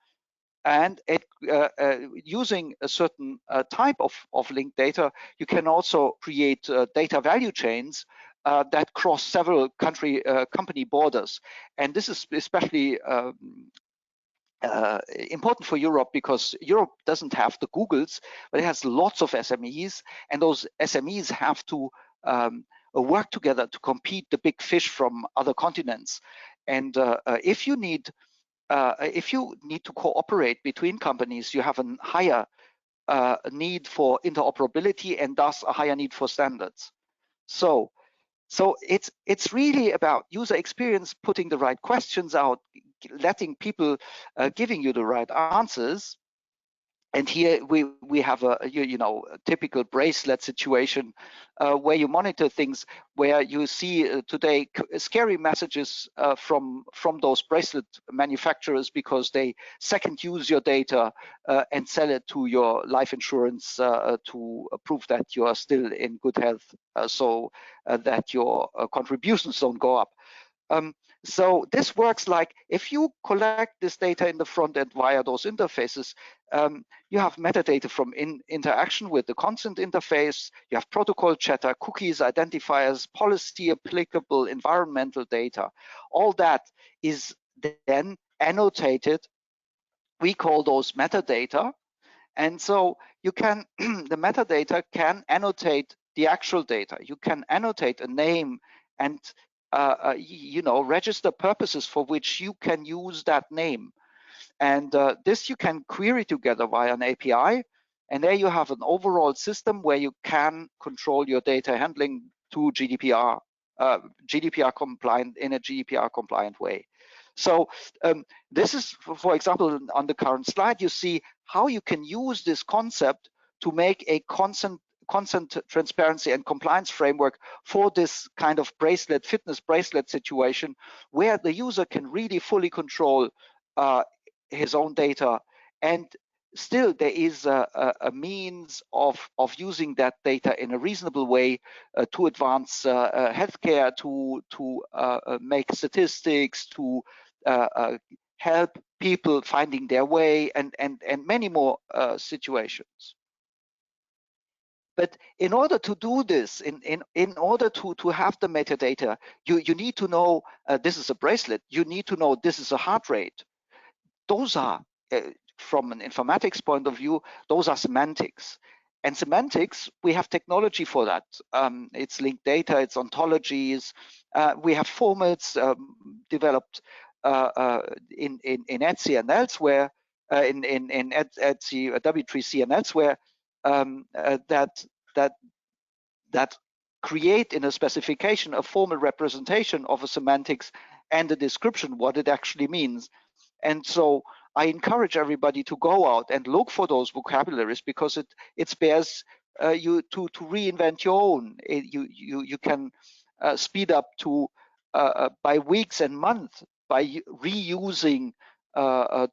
D: And using a certain type of linked data, you can also create data value chains that cross several company borders. And this is especially important for Europe because Europe doesn't have the Googles, but it has lots of SMEs, and those SMEs have to work together to compete the big fish from other continents. And if you need to cooperate between companies, you have a higher need for interoperability and thus a higher need for standards. So it's really about user experience, putting the right questions out, letting people giving you the right answers. And here we have a typical bracelet situation where you monitor things, where you see today scary messages from those bracelet manufacturers because they second use your data and sell it to your life insurance to prove that you are still in good health, so that your contributions don't go up. So this works like if you collect this data in the front end via those interfaces, you have metadata from interaction with the consent interface, you have protocol chatter, cookies, identifiers, policy applicable, environmental data. All that is then annotated. We call those metadata. And so you can, the metadata can annotate the actual data. You can annotate a name and register purposes for which you can use that name. And this you can query together via an API. And there you have an overall system where you can control your data handling to GDPR compliant, in a GDPR compliant way. So this is, for example, on the current slide, you see how you can use this concept to make a consent transparency and compliance framework for this kind of bracelet, fitness bracelet situation, where the user can really fully control his own data, and still there is a means of using that data in a reasonable way to advance healthcare, to make statistics, to help people finding their way, and many more situations. But in order to do this, in order to have the metadata, you need to know this is a bracelet. You need to know this is a heart rate. Those are, from an informatics point of view, those are semantics. And semantics, we have technology for that. It's linked data, it's ontologies. We have formats developed in Etsy and elsewhere, in Etsy, W3C and elsewhere, that create in a specification a formal representation of a semantics and a description, what it actually means. And so I encourage everybody to go out and look for those vocabularies, because it spares you to reinvent your own. You can speed up to by weeks and months by reusing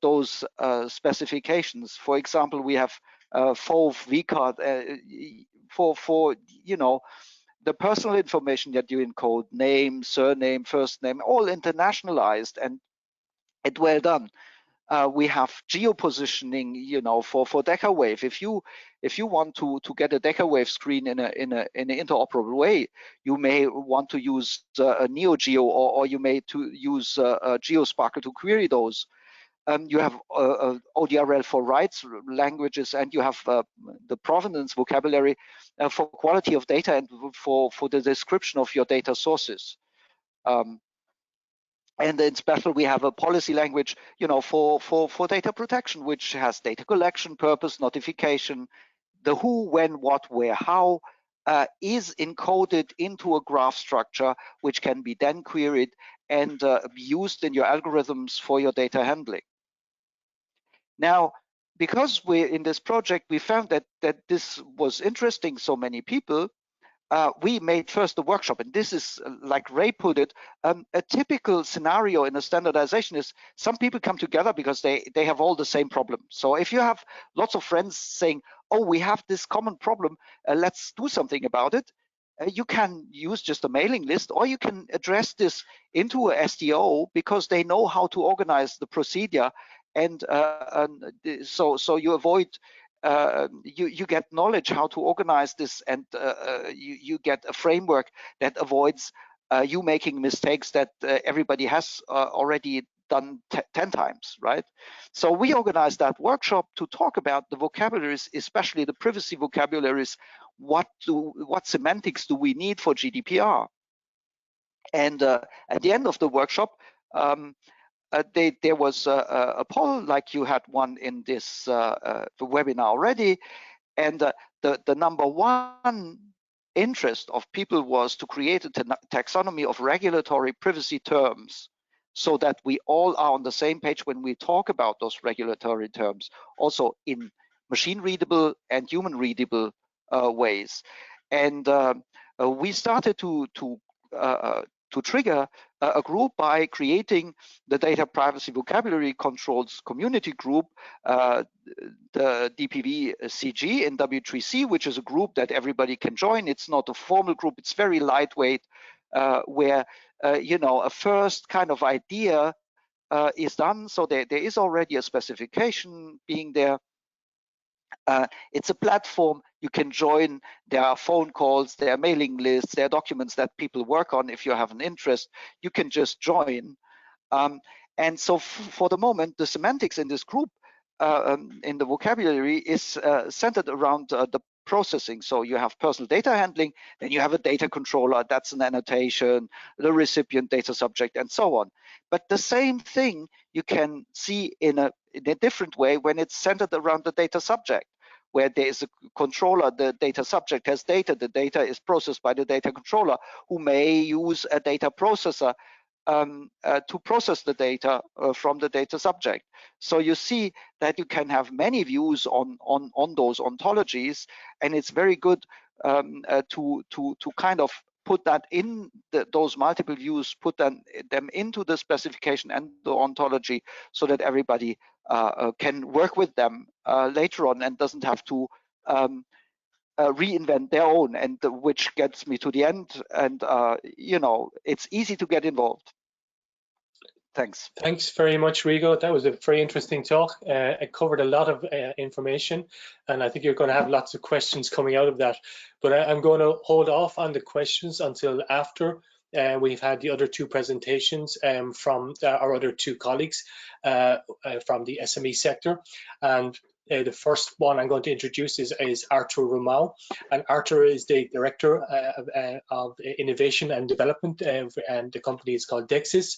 D: those specifications. For example, we have FOV VCARD for the personal information that you encode, name, surname, first name, all internationalized and well done. We have geo-positioning, for DecaWave. If you want to get a DecaWave screen in an interoperable way, you may want to use a NeoGeo, or you may use GeoSparkle to query those. You have ODRL for rights languages, and you have the provenance vocabulary for quality of data and for the description of your data sources. And in special, we have a policy language, for data protection, which has data collection, purpose, notification, the who, when, what, where, how, is encoded into a graph structure, which can be then queried and be used in your algorithms for your data handling. Now, because we're in this project, we found that this was interesting so many people, we made first a workshop, and this is, like Ray put it, a typical scenario in a standardization is some people come together because they have all the same problem. So if you have lots of friends saying, oh, we have this common problem, let's do something about it, you can use just a mailing list, or you can address this into a SDO because they know how to organize the procedure, and so you avoid you get knowledge how to organize this, and you get a framework that avoids you making mistakes that everybody has already done 10 times, right? So we organized that workshop to talk about the vocabularies, especially the privacy vocabularies. What semantics do we need for GDPR? And at the end of the workshop, there was a poll, like you had one in this webinar already, and the number one interest of people was to create a taxonomy of regulatory privacy terms, so that we all are on the same page when we talk about those regulatory terms, also in machine readable and human readable ways. And we started to trigger a group by creating the Data Privacy Vocabulary Controls Community Group, the DPV CG in W3C, which is a group that everybody can join. It's not a formal group, it's very lightweight, where a first kind of idea is done. So there is already a specification being there. It's a platform you can join. There are phone calls, there are mailing lists, there are documents that people work on. If you have an interest, you can just join. And so for the moment, the semantics in this group in the vocabulary is centered around the processing. So you have personal data handling, then you have a data controller, that's an annotation, the recipient, data subject, and so on. But the same thing you can see in a different way when it's centered around the data subject, where there is a controller, the data subject has data, the data is processed by the data controller, who may use a data processor to process the data from the data subject. So you see that you can have many views on those ontologies, and it's very good to kind of put that in those multiple views, put them into the specification and the ontology, so that everybody can work with them later on and doesn't have to reinvent their own, and which gets me to the end. And it's easy to get involved. Thanks.
B: Thanks very much, Rigo. That was a very interesting talk. It covered a lot of information, and I think you're going to have lots of questions coming out of that. But I'm going to hold off on the questions until after we've had the other two presentations from our other two colleagues from the SME sector. And the first one I'm going to introduce is Artur Romau, and Artur is the Director of Innovation and Development, and the company is called Dexis.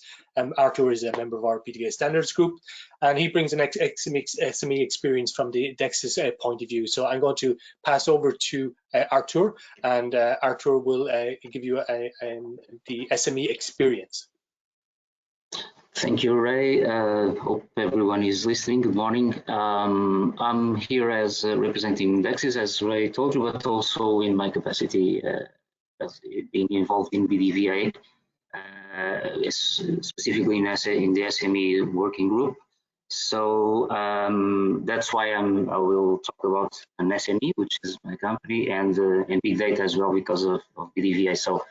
B: Artur is a member of our PDA Standards Group, and he brings an SME experience from the Dexis point of view. So I'm going to pass over to Artur, and Artur will give you the SME experience.
E: Thank you, Ray. Hope everyone is listening. Good morning. I'm here as representing Dexis, as Ray told you, but also in my capacity as being involved in BDVA, specifically in the SME working group. So that's why I will talk about an SME, which is my company, and big data as well because of BDVA. So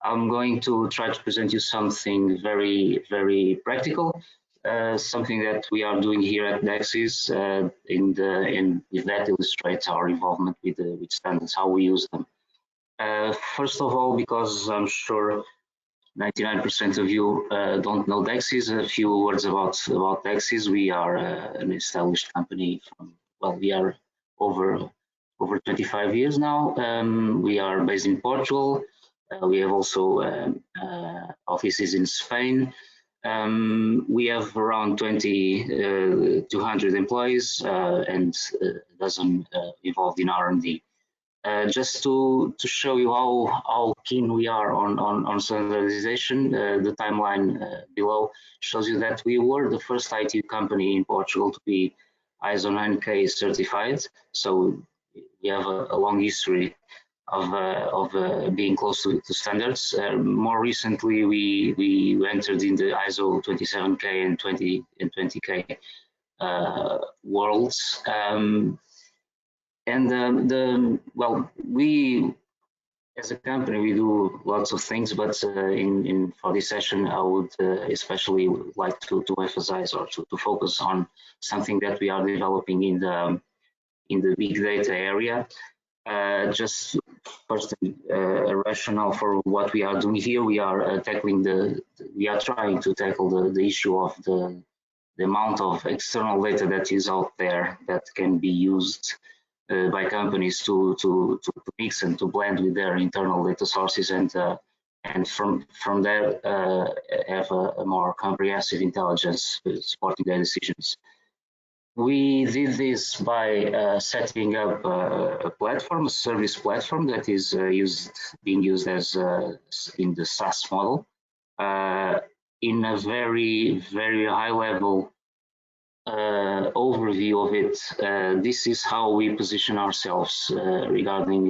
E: I'm going to try to present you something very, very practical, something that we are doing here at Dexis, and if that illustrates our involvement with standards, how we use them. First of all, because I'm sure 99% of you don't know DEXIS. A few words about DEXIS. We are an established company from, well, we are over 25 years now. We are based in Portugal. We have also offices in Spain. We have around 200 employees and a dozen involved in R&D. Just to show you how keen we are on standardization, the timeline below shows you that we were the first IT company in Portugal to be ISO 9000 certified. So we have a long history of being close to standards. More recently, we entered in the ISO 27000 and 20k worlds. Well, we as a company, we do lots of things, but for this session, I would especially like to emphasize or to focus on something that we are developing in the big data area. Just first, a rationale for what we are doing here. We are trying to tackle the issue of the amount of external data that is out there that can be used by companies to mix and to blend with their internal data sources, and from there have a more comprehensive intelligence supporting their decisions. We did this by setting up a platform, a service platform that is being used as in the SaaS model. In a very high level overview of it, this is how we position ourselves regarding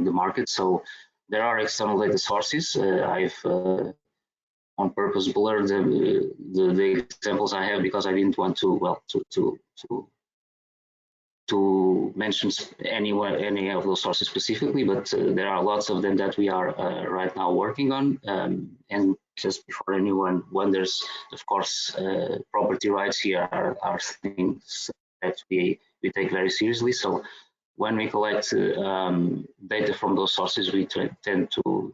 E: the market. So there are external data sources. I've on purpose blurred the examples I have because I didn't want to mention any of those sources specifically, but there are lots of them that we are right now working on. And just before anyone wonders, of course, property rights here are things that we take very seriously. So when we collect data from those sources, we tend to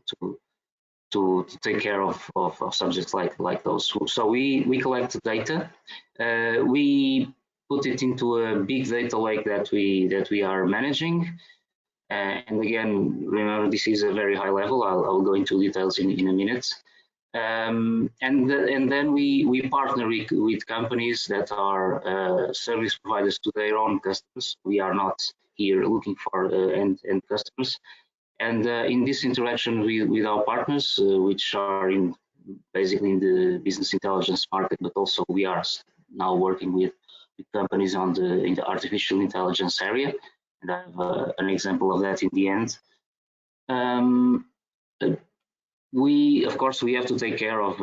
E: take care of subjects like those. So we collect data, we put it into a big data lake that we are managing. And again, remember, this is a very high level. I'll go into details in a minute. And then we partner with companies that are service providers to their own customers. We are not here looking for end customers. And in this interaction with our partners, which are basically in the business intelligence market, but also we are now working with companies in the artificial intelligence area, and I have an example of that in the end. Of course, we have to take care of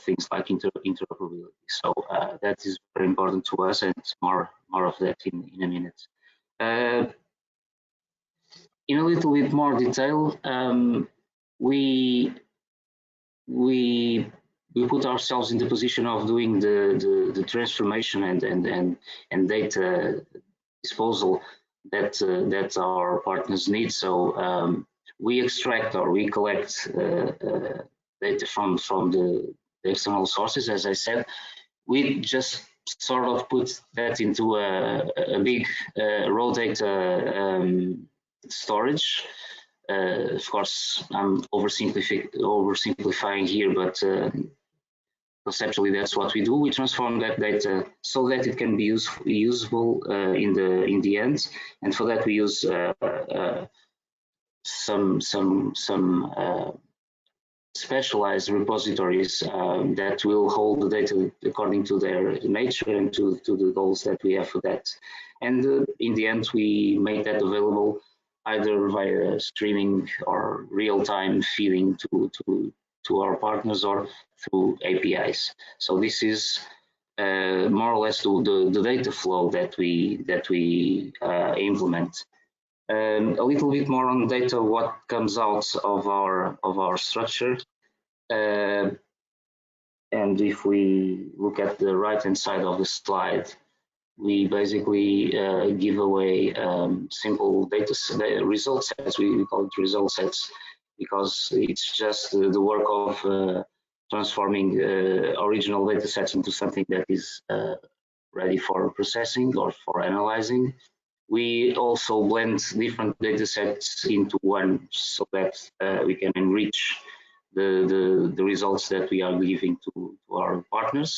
E: things like interoperability. So that is very important to us, and more of that in a minute. In a little bit more detail, we put ourselves in the position of doing the transformation and data disposal that our partners need. So we extract or we collect data from the external sources. As I said, we just sort of put that into a big raw data storage. Of course, I'm oversimplifying here, but conceptually that's what we do. We transform that data so that it can be useful in the end, and for that we use some specialized repositories that will hold the data according to their nature and to the goals that we have for that. And in the end, we make that available either via streaming or real-time feeding to our partners or through APIs. So this is more or less the data flow that we implement. A little bit more on data, what comes out of our structure. And if we look at the right-hand side of the slide, we basically give away simple data result sets. We call it result sets because it's just the work of transforming original data sets into something that is ready for processing or for analyzing. We also blend different data sets into one so that we can enrich the results that we are giving to our partners.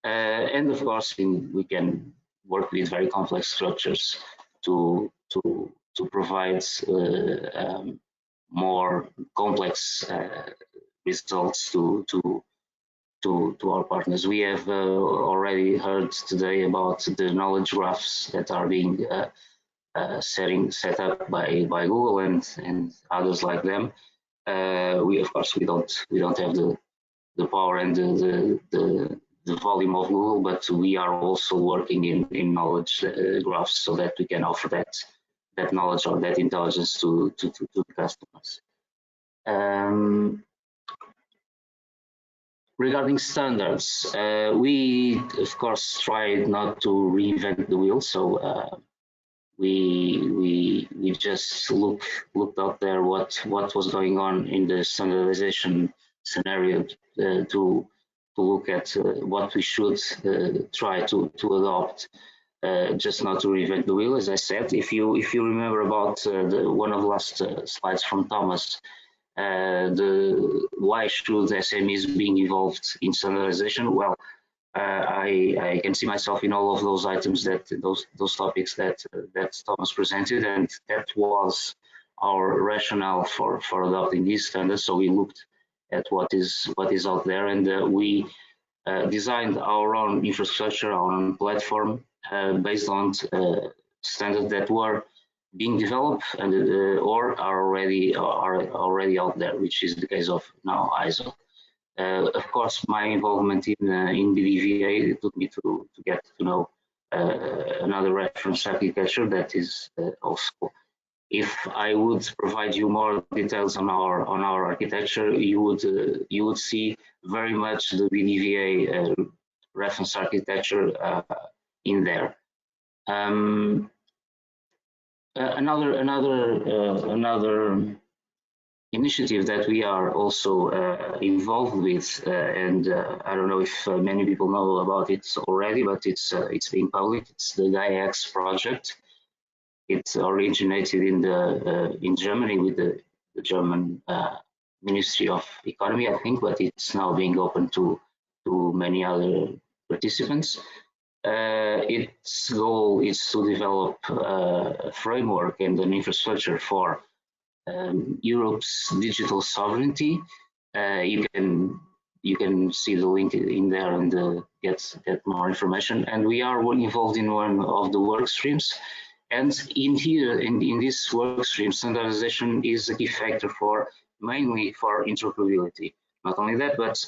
E: And of course, we can work with very complex structures to provide more complex results to our partners. We have already heard today about the knowledge graphs that are being set up by Google and others like them. We of course we don't have the power and the volume of Google, but we are also working in knowledge graphs so that we can offer that knowledge or that intelligence to the customers. Regarding standards, we of course tried not to reinvent the wheel, so we just looked out there what was going on in the standardization scenario to look at what we should try to adopt, just not to reinvent the wheel. As I said, if you remember about one of the last slides from Thomas, why should SMEs being involved in standardization? Well, I can see myself in all of those items those topics that Thomas presented, and that was our rationale for adopting these standards. So we looked at what is out there, and we designed our own infrastructure, our own platform based on standards that were being developed and or are already out there, which is the case of now ISO. Of course, my involvement in BDVA took me to get to know another reference architecture that is also. If I would provide you more details on our architecture, you would see very much the BDVA reference architecture in there. Another initiative that we are also involved with, and I don't know if many people know about it already, but it's being public. It's the GaiaX project. It originated in Germany with the German Ministry of Economy, I think, but it's now being open to many other participants. Its goal is to develop a framework and an infrastructure for Europe's digital sovereignty. You can see the link in there and get more information. And we are involved in one of the work streams. And in this work stream, standardization is a key factor mainly for interoperability. Not only that, but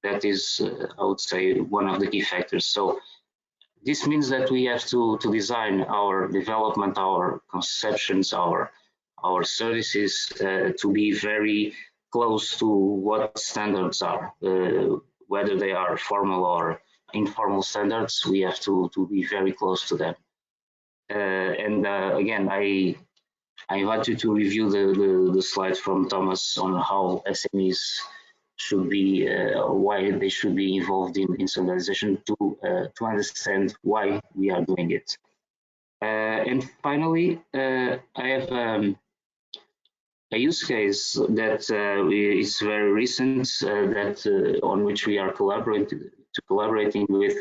E: that is, I would say, one of the key factors. So this means that we have to design our development, our conceptions, our services to be very close to what standards are, whether they are formal or informal standards. We have to be very close to them. And again, I invite you to review the slide from Thomas on how SMEs should be, why they should be involved in standardization to understand why we are doing it. And finally, I have a use case that is very recent, on which we are collaborating with.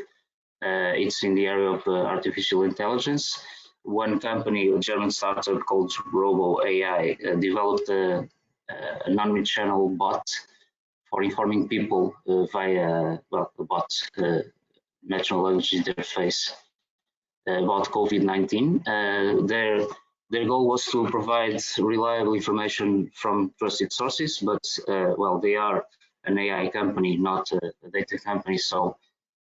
E: It's in the area of artificial intelligence. One company, a German startup called Robo AI, developed an omnichannel bot for informing people via a bot, natural language interface about COVID-19. Their goal was to provide reliable information from trusted sources, but well, they are an AI company, not a data company, so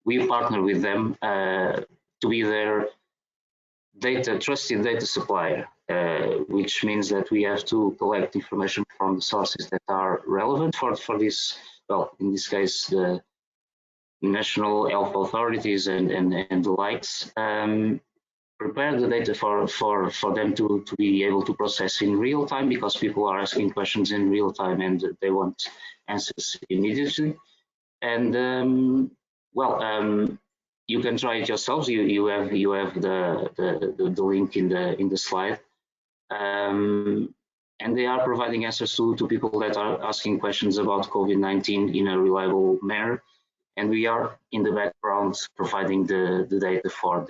E: we partner with them to be their trusted data supplier, which means that we have to collect information from the sources that are relevant for this, well, in this case, the national health authorities and the likes. prepare the data for them to be able to process in real time, because people are asking questions in real time and they want answers immediately. And you can try it yourselves. You have the link in the slide, and they are providing answers to people that are asking questions about COVID-19 in a reliable manner. And we are in the background providing the data for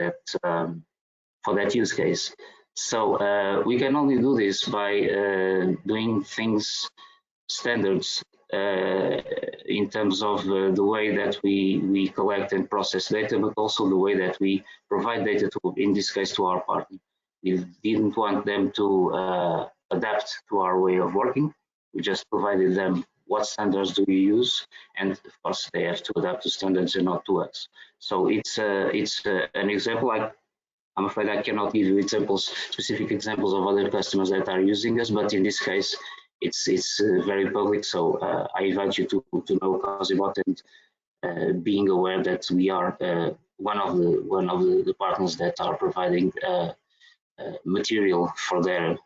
E: that use case. So we can only do this by doing things standards in terms of the way that we collect and process data, but also the way that we provide data to, in this case, to our partner. We didn't want them to adapt to our way of working. We just provided them what standards do we use, and of course they have to adapt to standards and not to us. So it's an example. I'm afraid I cannot give you specific examples of other customers that are using us, but in this case, it's very public. So I invite you to know Cosibot and being aware that we are one of the partners that are providing material for their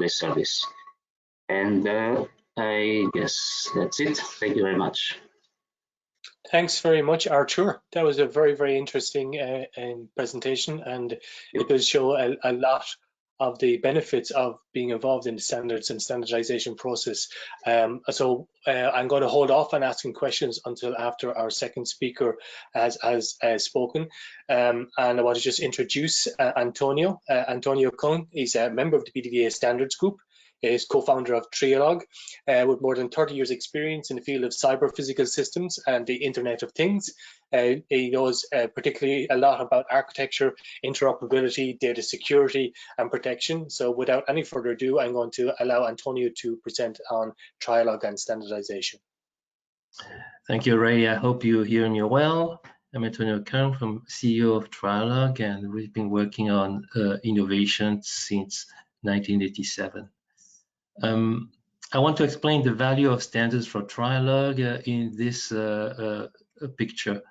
E: service. And I guess that's it. Thank you very much.
B: Thanks very much, Artur. That was a very, very interesting presentation, and it does show a lot of the benefits of being involved in the standards and standardization process. So I'm going to hold off on asking questions until after our second speaker has spoken. And I want to just introduce Antonio. Antonio Kuhn is a member of the BDVA Standards Group. He is co-founder of Trialog, with more than 30 years experience in the field of cyber physical systems and the Internet of Things. He knows particularly a lot about architecture, interoperability, data security and protection. So without any further ado, I'm going to allow Antonio to present on Trialog and standardization.
F: Thank you, Ray. I hope you hear me well. I'm Antonio Kuhn, from CEO of Trialog, and we've been working on innovation since 1987. I want to explain the value of standards for Trialog in this picture.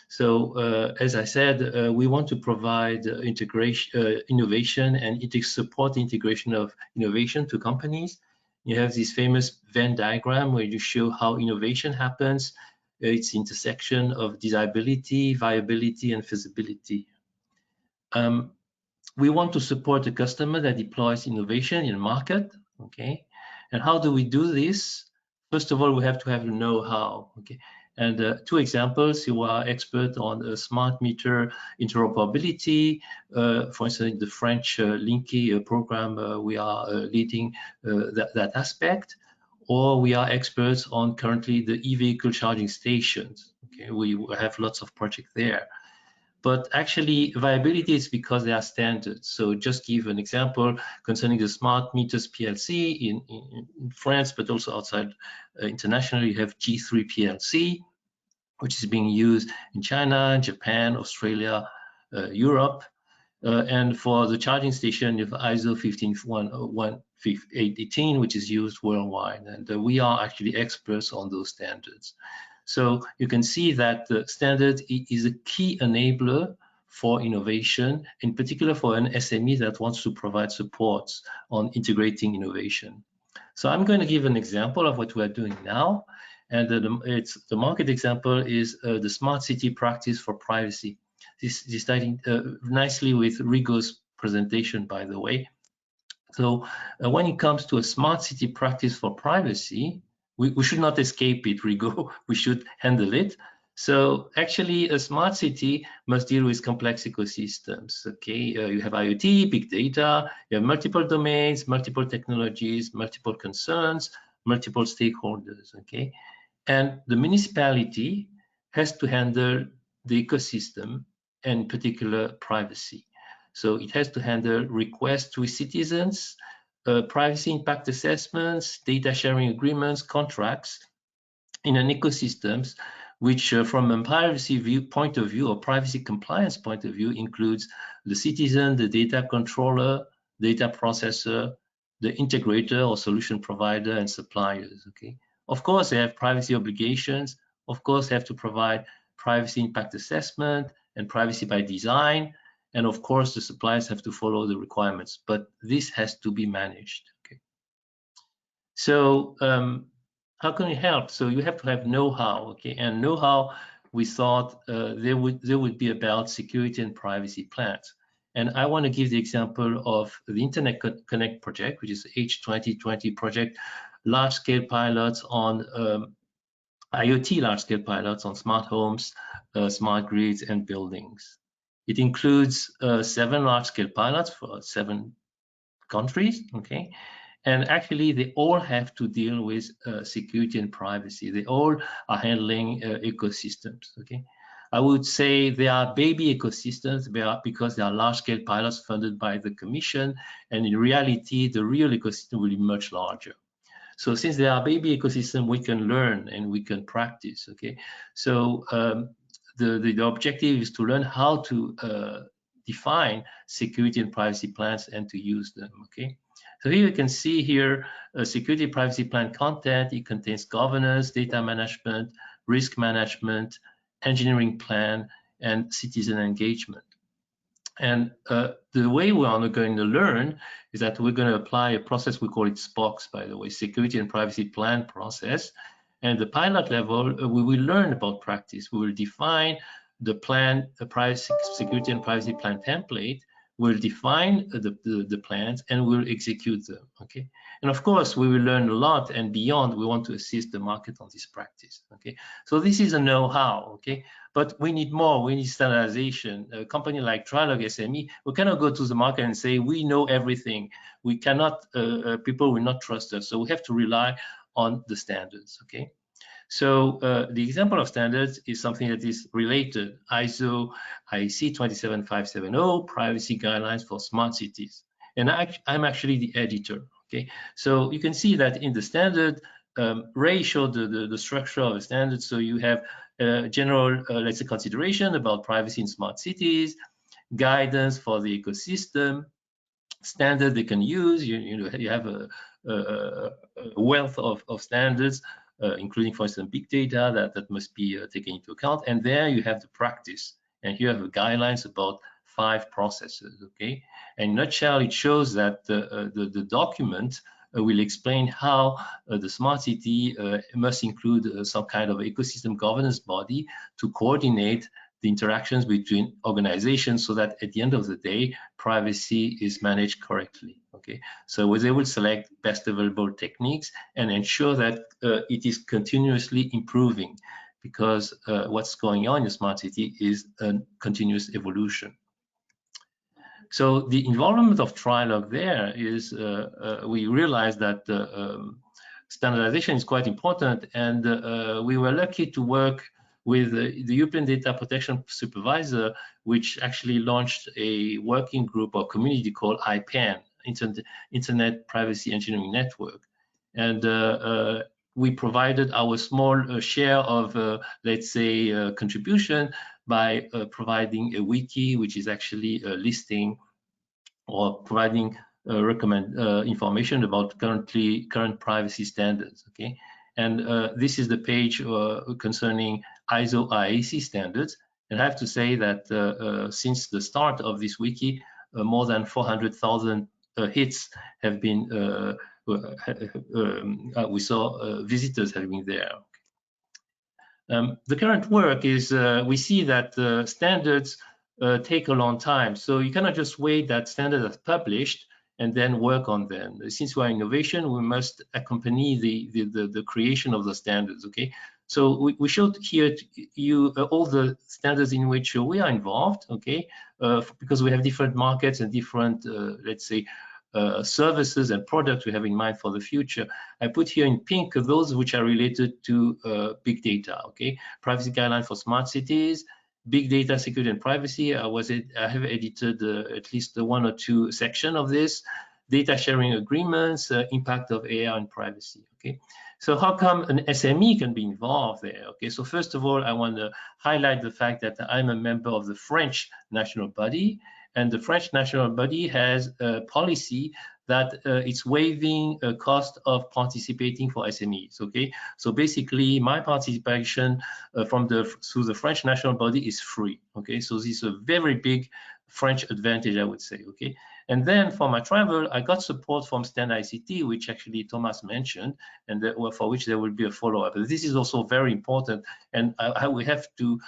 F: So, as I said, we want to provide innovation and support integration of innovation to companies. You have this famous Venn diagram where you show how innovation happens. It's intersection of desirability, viability, and feasibility. We want to support the customer that deploys innovation in the market. Okay, and how do we do this? First of all, we have to have the know-how. Okay, and two examples: you are expert on smart meter interoperability. For instance, the French Linky program, we are leading that aspect. Or we are experts on currently the e-vehicle charging stations. Okay, we have lots of projects there. But actually, viability is because they are standards. So just give an example concerning the smart meters PLC in France, but also outside internationally, you have G3 PLC, which is being used in China, Japan, Australia, Europe. And for the charging station, you have ISO 15118, which is used worldwide. And we are actually experts on those standards. So you can see that the standard is a key enabler for innovation, in particular for an SME that wants to provide support on integrating innovation. So I'm going to give an example of what we're doing now. And the market example is the smart city practice for privacy. This is starting nicely with Rigo's presentation, by the way. So when it comes to a smart city practice for privacy, we should not escape it, Rigo. We should handle it. So actually, a smart city must deal with complex ecosystems. Okay, you have IoT, big data, you have multiple domains, multiple technologies, multiple concerns, multiple stakeholders. Okay, and the municipality has to handle the ecosystem, and in particular privacy. So it has to handle requests to citizens, privacy impact assessments, data sharing agreements, contracts in an ecosystem which from a privacy point of view or privacy compliance point of view includes the citizen, the data controller, data processor, the integrator or solution provider, and suppliers. Okay, of course they have privacy obligations. Of course they have to provide privacy impact assessment and privacy by design. And of course, the suppliers have to follow the requirements, but this has to be managed. Okay. So how can you help? So you have to have know-how, okay? And know-how, we thought there would be about security and privacy plans. And I want to give the example of the Internet Connect project, which is the H2020 project, large-scale pilots on IoT large-scale pilots on smart homes, smart grids, and buildings. It includes 7 large-scale pilots for 7 countries, okay? And actually, they all have to deal with security and privacy. They all are handling ecosystems, okay? I would say they are baby ecosystems because they are large-scale pilots funded by the Commission, and in reality, the real ecosystem will be much larger. So since they are baby ecosystem, we can learn and we can practice, okay? So the objective is to learn how to define security and privacy plans and to use them, okay? So here you can see here a security privacy plan content. It contains governance, data management, risk management, engineering plan, and citizen engagement. And the way we are going to learn is that we're going to apply a process, we call it SPOCS, by the way, Security and Privacy Plan process. And the pilot level, we will learn about practice. We will define the plan, the privacy, security and privacy plan template. We'll define the plans and we'll execute them, okay? And of course, we will learn a lot, and beyond, we want to assist the market on this practice, okay? So this is a know-how, okay? But we need more, we need standardization. A company like Trilog SME, we cannot go to the market and say, we know everything. We cannot, people will not trust us. So we have to rely on the standards, okay? So the example of standards is something that is related. ISO IEC 27570, privacy guidelines for smart cities. And I'm actually the editor, okay? So you can see that in the standard, Ray showed the structure of a standard. So you have general, let's say, consideration about privacy in smart cities, guidance for the ecosystem, standard they can use. You have a wealth of standards, including, for instance, big data that must be taken into account. And there you have the practice. And here you have the guidelines about 5 processes, okay? And in a nutshell, it shows that the document will explain how the smart city must include some kind of ecosystem governance body to coordinate the interactions between organizations so that at the end of the day, privacy is managed correctly, okay? So they will select best available techniques and ensure that it is continuously improving, because what's going on in the smart city is a continuous evolution. So the involvement of Trilog there is, we realized that standardization is quite important, and we were lucky to work with the European Data Protection Supervisor, which actually launched a working group or community called IPAN, Internet Privacy Engineering Network. And we provided our small share of, let's say, contribution by providing a wiki, which is actually listing or providing information about current privacy standards, okay? And this is the page concerning ISO IEC standards. And I have to say that since the start of this wiki, more than 400,000 hits have been, we saw visitors have been there. The current work is, we see that standards take a long time. So you cannot just wait that standards are published and then work on them. Since we're innovation, we must accompany the creation of the standards, okay? So we showed here to you all the standards in which we are involved, okay? Because we have different markets and different, let's say, services and products we have in mind for the future. I put here in pink those which are related to big data, okay? Privacy guidelines for smart cities, big data security and privacy. I have edited at least 1 or 2 sections of this. Data sharing agreements, impact of AI on privacy, okay? So how come an SME can be involved there? Okay, so first of all, I want to highlight the fact that I'm a member of the French national body, and the French national body has a policy that it's waiving a cost of participating for SMEs, okay? So basically, my participation through the French national body is free, okay? So this is a very big French advantage, I would say. Okay, and then for my travel, I got support from Standardization, which actually Thomas mentioned, and for which there will be a follow-up. This is also very important, and we have to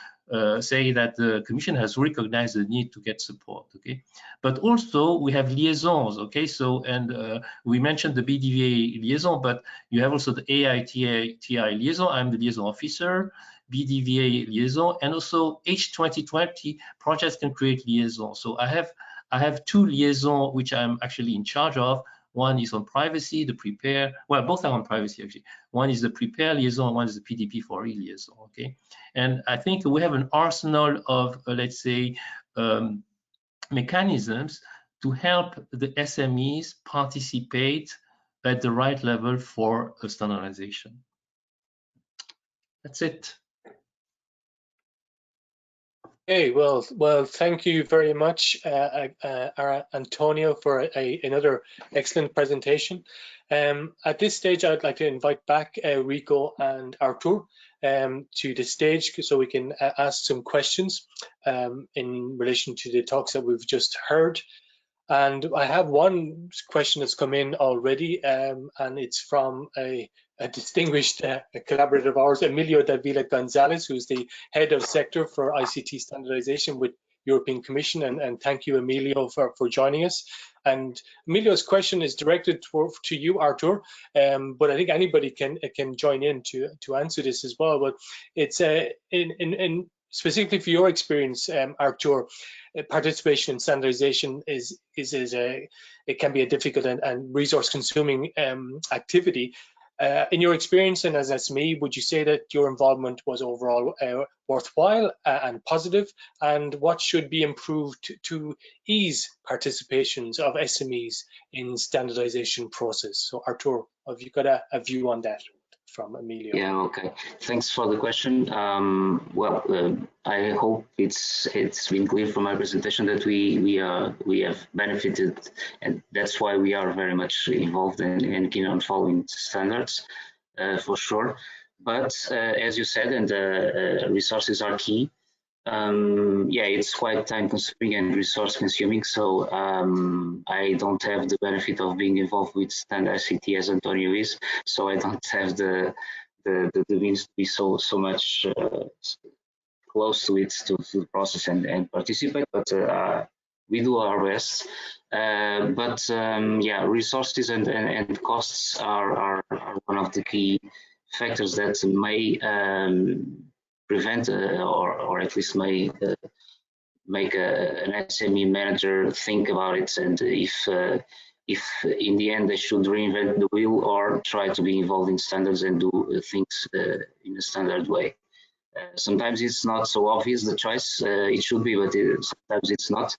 F: say that the Commission has recognized the need to get support. Okay, but also we have liaisons. Okay, so and we mentioned the BDVA liaison, but you have also the AITI liaison. I'm the liaison officer. BDVA liaison, and also H2020 projects can create liaison. So I have two liaisons which I'm actually in charge of. One is on privacy, the prepare, well, both are on privacy actually. One is the prepare liaison, one is the PDP4E liaison, okay? And I think we have an arsenal of, let's say, mechanisms to help the SMEs participate at the right level for a standardization. That's it.
B: Okay, well, thank you very much, Antonio, for another excellent presentation. At this stage, I'd like to invite back Rico and Artur to the stage so we can ask some questions in relation to the talks that we've just heard. And I have one question that's come in already, and it's from a distinguished collaborator of ours, Emilio Davila Gonzalez, who's the head of sector for ICT standardization with European Commission. And thank you, Emilio, for joining us. And Emilio's question is directed to you, Artur, but I think anybody can join in to answer this as well. But it's in specifically for your experience, Artur, participation in standardization it can be a difficult and resource-consuming activity. In your experience and as SME, would you say that your involvement was overall worthwhile and positive? And what should be improved to ease participations of SMEs in standardization process? So Artur, have you got a view on that from Emilio?
E: Yeah, okay. Thanks for the question. I hope it's been clear from my presentation that we have benefited, and that's why we are very much involved and keen on following standards, for sure. But as you said, and resources are key. Yeah, it's quite time-consuming and resource-consuming. So I don't have the benefit of being involved with Standardization as Antonio is. So I don't have the means to be so much close to it to the process and participate. But we do our best. Yeah, resources and costs are one of the key factors that may prevent or at least may make an SME manager think about it, and if in the end they should reinvent the wheel or try to be involved in standards and do things in a standard way. Sometimes it's not so obvious the choice. It should be, but sometimes it's not.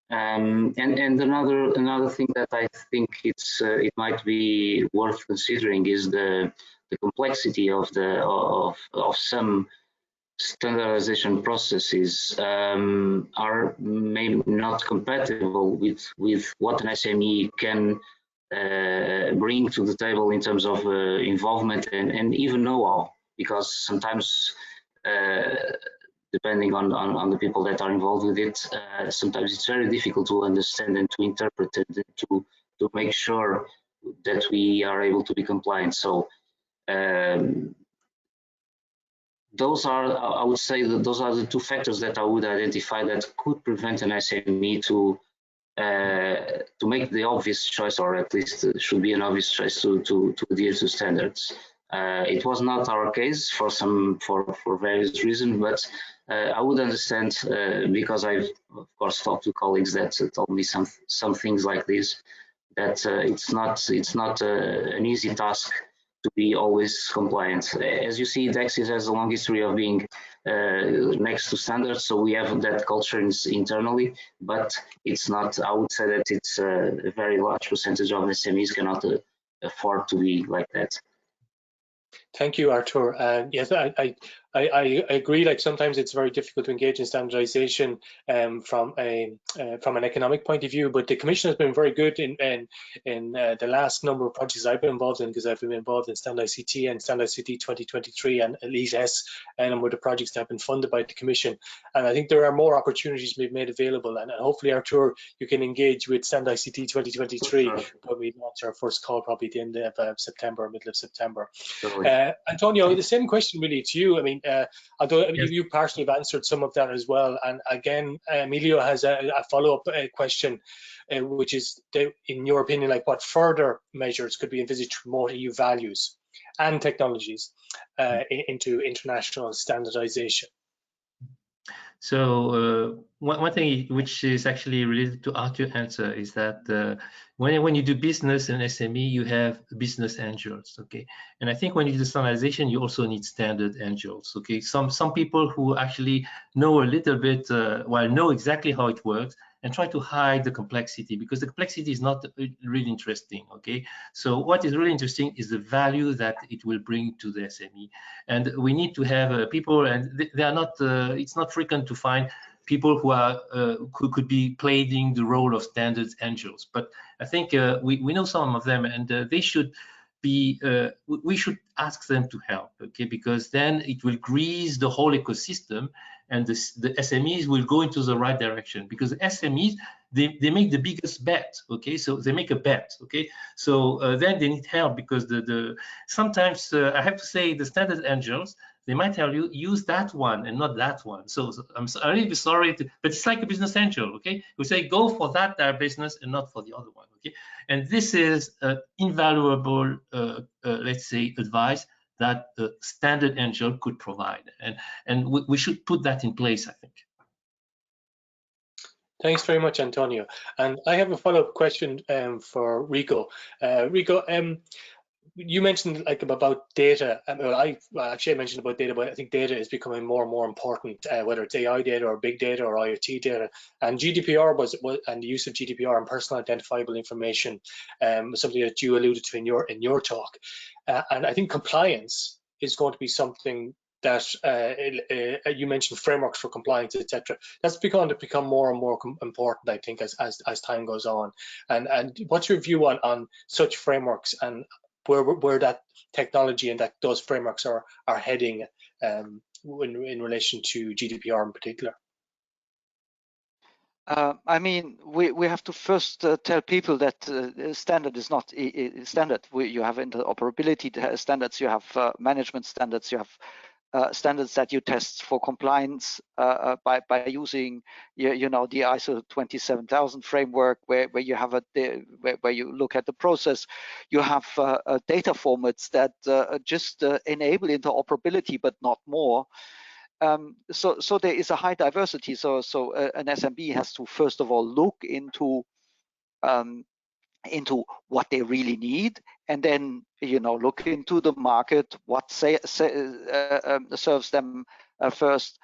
E: And another thing that I think it might be worth considering is the complexity of some standardization processes are maybe not compatible with what an SME can bring to the table in terms of involvement and even know-how, because sometimes depending on the people that are involved with it, sometimes it's very difficult to understand and to interpret and to make sure that we are able to be compliant. So those are, I would say, that those are the two factors that I would identify that could prevent an SME to make the obvious choice, or at least should be an obvious choice to adhere to standards. It was not our case for various reasons, but I would understand because I've of course talked to colleagues that told me some things like this, that it's not an easy task to be always compliant. As you see, Dexis has a long history of being next to standards, so we have that culture internally, but it's not, I would say that it's a very large percentage of SMEs cannot afford to be like that.
B: Thank you, Artur. Yes, I I agree. Like sometimes it's very difficult to engage in standardization from an economic point of view, but the Commission has been very good in the last number of projects I've been involved in, because I've been involved in StandICT and StandICT 2023 and Elite S, and with the projects that have been funded by the Commission. And I think there are more opportunities being made available, and hopefully, Artur, you can engage with StandICT 2023
E: Sure.
B: when we launch our first call, probably at the end of September, middle of September.
E: Totally.
B: Antonio, the same question really to you. I mean, although
F: Yes.
B: you partially have answered some of that as well, and again, Emilio has a follow-up question, which is, in your opinion, like what further measures could be envisaged to promote EU values and technologies into international standardization?
F: So one thing which is actually related to Arthur's answer is that when you do business in SME, you have business angels, okay? And I think when you do standardization, you also need standard angels, okay? Some people who actually know a little bit, know exactly how it works, and try to hide the complexity, because the complexity is not really interesting, okay? So what is really interesting is the value that it will bring to the SME. And we need to have people, and they are not, it's not frequent to find people who are who could be playing the role of standards angels. But I think we know some of them, and they should be, we should ask them to help, okay? Because then it will grease the whole ecosystem, and the SMEs will go into the right direction, because the SMEs, they make the biggest bet, okay? So they make a bet, okay? So then they need help, because sometimes I have to say the standard angels, they might tell you use that one and not that one. So I'm really sorry, but it's like a business angel, okay? We say go for that business and not for the other one, okay? And this is invaluable, let's say, advice that the standard angel could provide, and we should put that in place, I think.
B: Thanks very much, Antonio. And I have a follow-up question for Rico. Rico, you mentioned like about data. Actually, I mentioned about data, but I think data is becoming more and more important, whether it's AI data or big data or IoT data. And GDPR and the use of GDPR and personal identifiable information, something that you alluded to in your talk. And I think compliance is going to be something that you mentioned, frameworks for compliance, etc. That's going to become more and more important, I think, as time goes on. And what's your view on such frameworks and where that technology and those frameworks are heading in relation to GDPR in particular?
D: I mean, we have to first tell people that standard is not standard. You have interoperability standards, you have management standards, you have standards that you test for compliance by using, you know, the ISO 27000 framework, where you have where you look at the process. You have data formats that just enable interoperability, but not more. So there is a high diversity. So an SMB has to first of all look into what they really need, and then, you know, look into the market, what serves them first.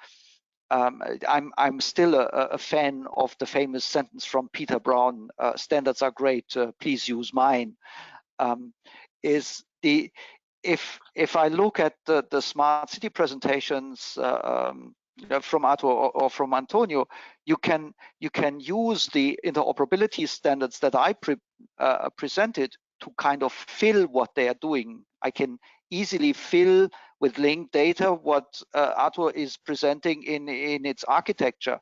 D: I'm still a fan of the famous sentence from Peter Brown: "Standards are great, please use mine." If I look at the smart city presentations from Arthur or from Antonio, you can use the interoperability standards that I presented to kind of fill what they are doing. I can easily fill with linked data what Arthur is presenting in its architecture.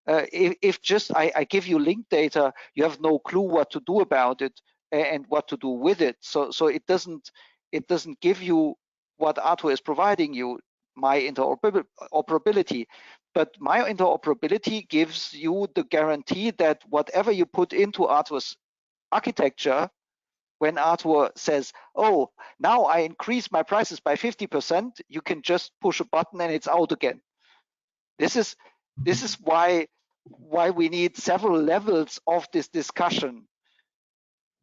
D: If just I give you linked data, you have no clue what to do about it and what to do with it. So it doesn't give you what Arthur is providing you, my interoperability. But my interoperability gives you the guarantee that whatever you put into Arthur's architecture, when Arthur says, "Oh, now I increase my prices by 50%," you can just push a button and it's out again. This is why we need several levels of this discussion.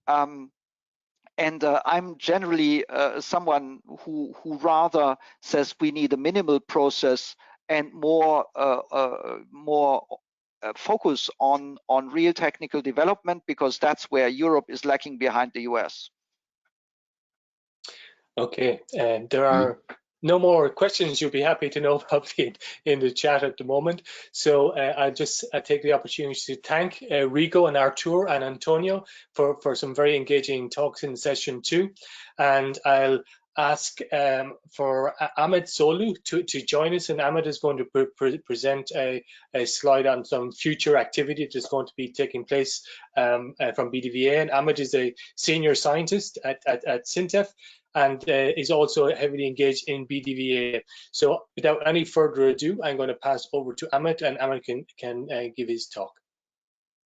D: And I'm generally someone who rather says we need a minimal process and more focus on real technical development, because that's where Europe is lacking behind the US.
B: Okay, and there are no more questions, you'll be happy to know probably in the chat at the moment. So I'll just take the opportunity to thank Rico and Artur and Antonio for some very engaging talks in session 2. And I'll ask for Ahmed Solu to join us, and Ahmed is going to present a slide on some future activity that's going to be taking place from BDVA. And Ahmed is a senior scientist at Sintef, and is also heavily engaged in BDVA. So without any further ado, I'm going to pass over to Ahmed, and Ahmed can give his talk.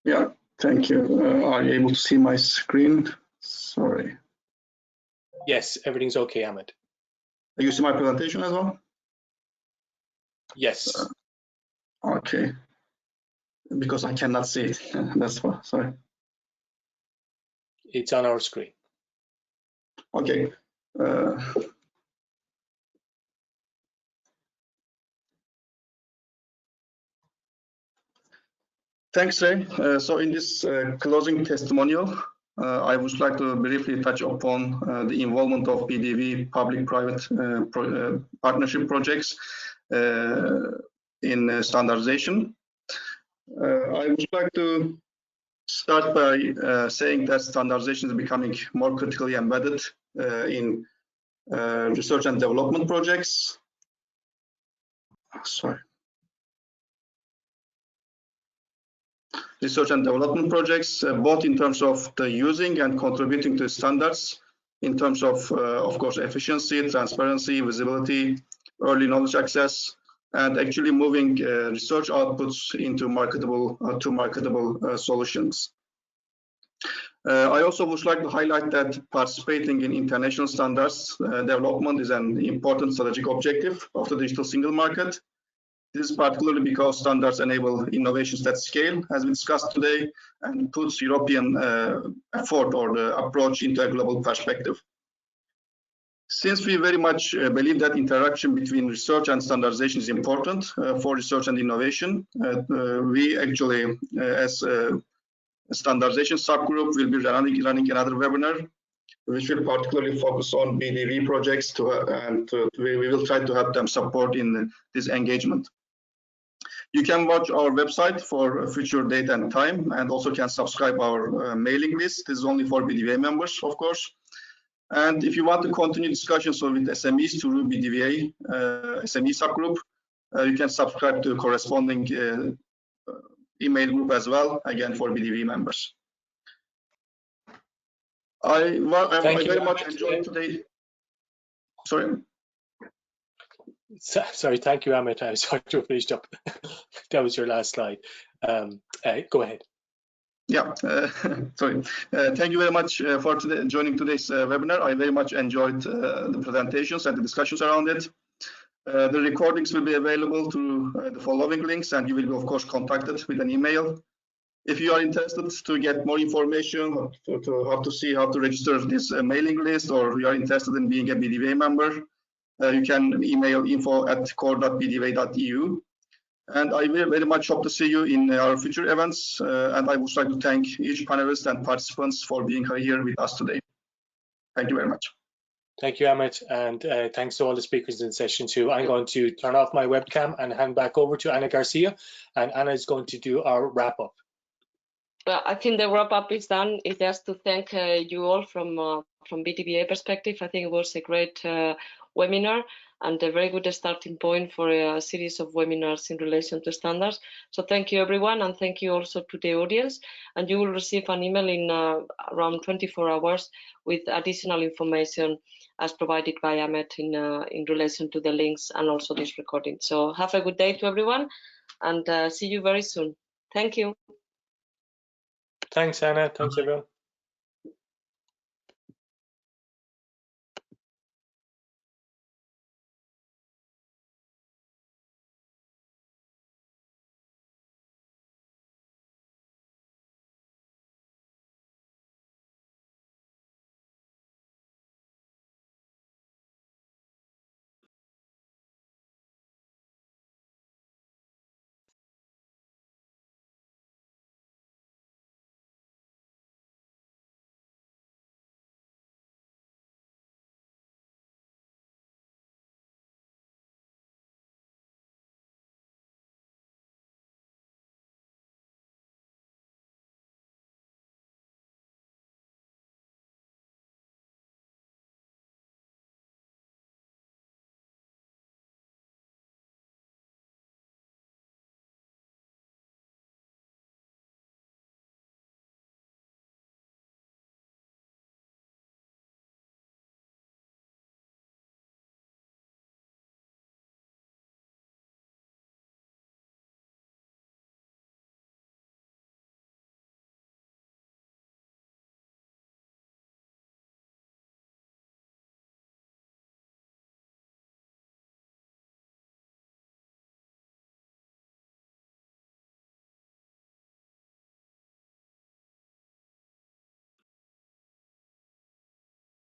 G: Yeah, thank you. Are you able to see my screen? Sorry.
B: Yes, everything's okay, Ahmed.
G: You see my presentation as well?
B: Yes.
G: Okay. Because I cannot see it. That's why. Sorry.
B: It's on our screen.
G: Okay. Thanks, Ray. So in this closing testimonial, I would like to briefly touch upon the involvement of BDV public-private partnership projects in standardization. I would like to start by saying that standardization is becoming more critically embedded in research and development projects. Research and development projects, both in terms of the using and contributing to standards, in terms of course, efficiency, transparency, visibility, early knowledge access, and actually moving research outputs into marketable solutions. I also would like to highlight that participating in international standards development is an important strategic objective of the digital single market. This is particularly because standards enable innovations that scale, as we discussed today, and puts European effort or the approach into a global perspective. Since we very much believe that interaction between research and standardization is important for research and innovation, we actually, as a standardization subgroup, will be running another webinar, which will particularly focus on BDV projects, we will try to help them support in this engagement. You can watch our website for future date and time, and also can subscribe our mailing list. This is only for BDVA members, of course. And if you want to continue discussions with SMEs through BDVA SME subgroup, you can subscribe to the corresponding email group as well, again for BDV members. I very much enjoyed today. Sorry.
B: Sorry, thank you, Ahmed. I was sorry to have finished up. That was your last slide. Go ahead.
G: Yeah, sorry. Thank you very much for joining today's webinar. I very much enjoyed the presentations and the discussions around it. The recordings will be available through the following links, and you will be, of course, contacted with an email. If you are interested to get more information to how to register this mailing list, or you are interested in being a BDVA member, you can email info@core.bdva.eu. And I very much hope to see you in our future events. And I would like to thank each panelist and participants for being here with us today. Thank you very much.
B: Thank you, Ahmed, and thanks to all the speakers in session 2. I'm going to turn off my webcam and hand back over to Ana Garcia, and Ana is going to do our wrap-up.
A: Well, I think the wrap-up is done. It's just to thank you all from BDVA perspective. I think it was a great webinar and a very good starting point for a series of webinars in relation to standards. So thank you, everyone, and thank you also to the audience. And you will receive an email in around 24 hours with additional information as provided by Ahmed in relation to the links and also this recording. So have a good day to everyone, and see you very soon. Thank you.
B: Thanks, Anna. Thanks, everyone.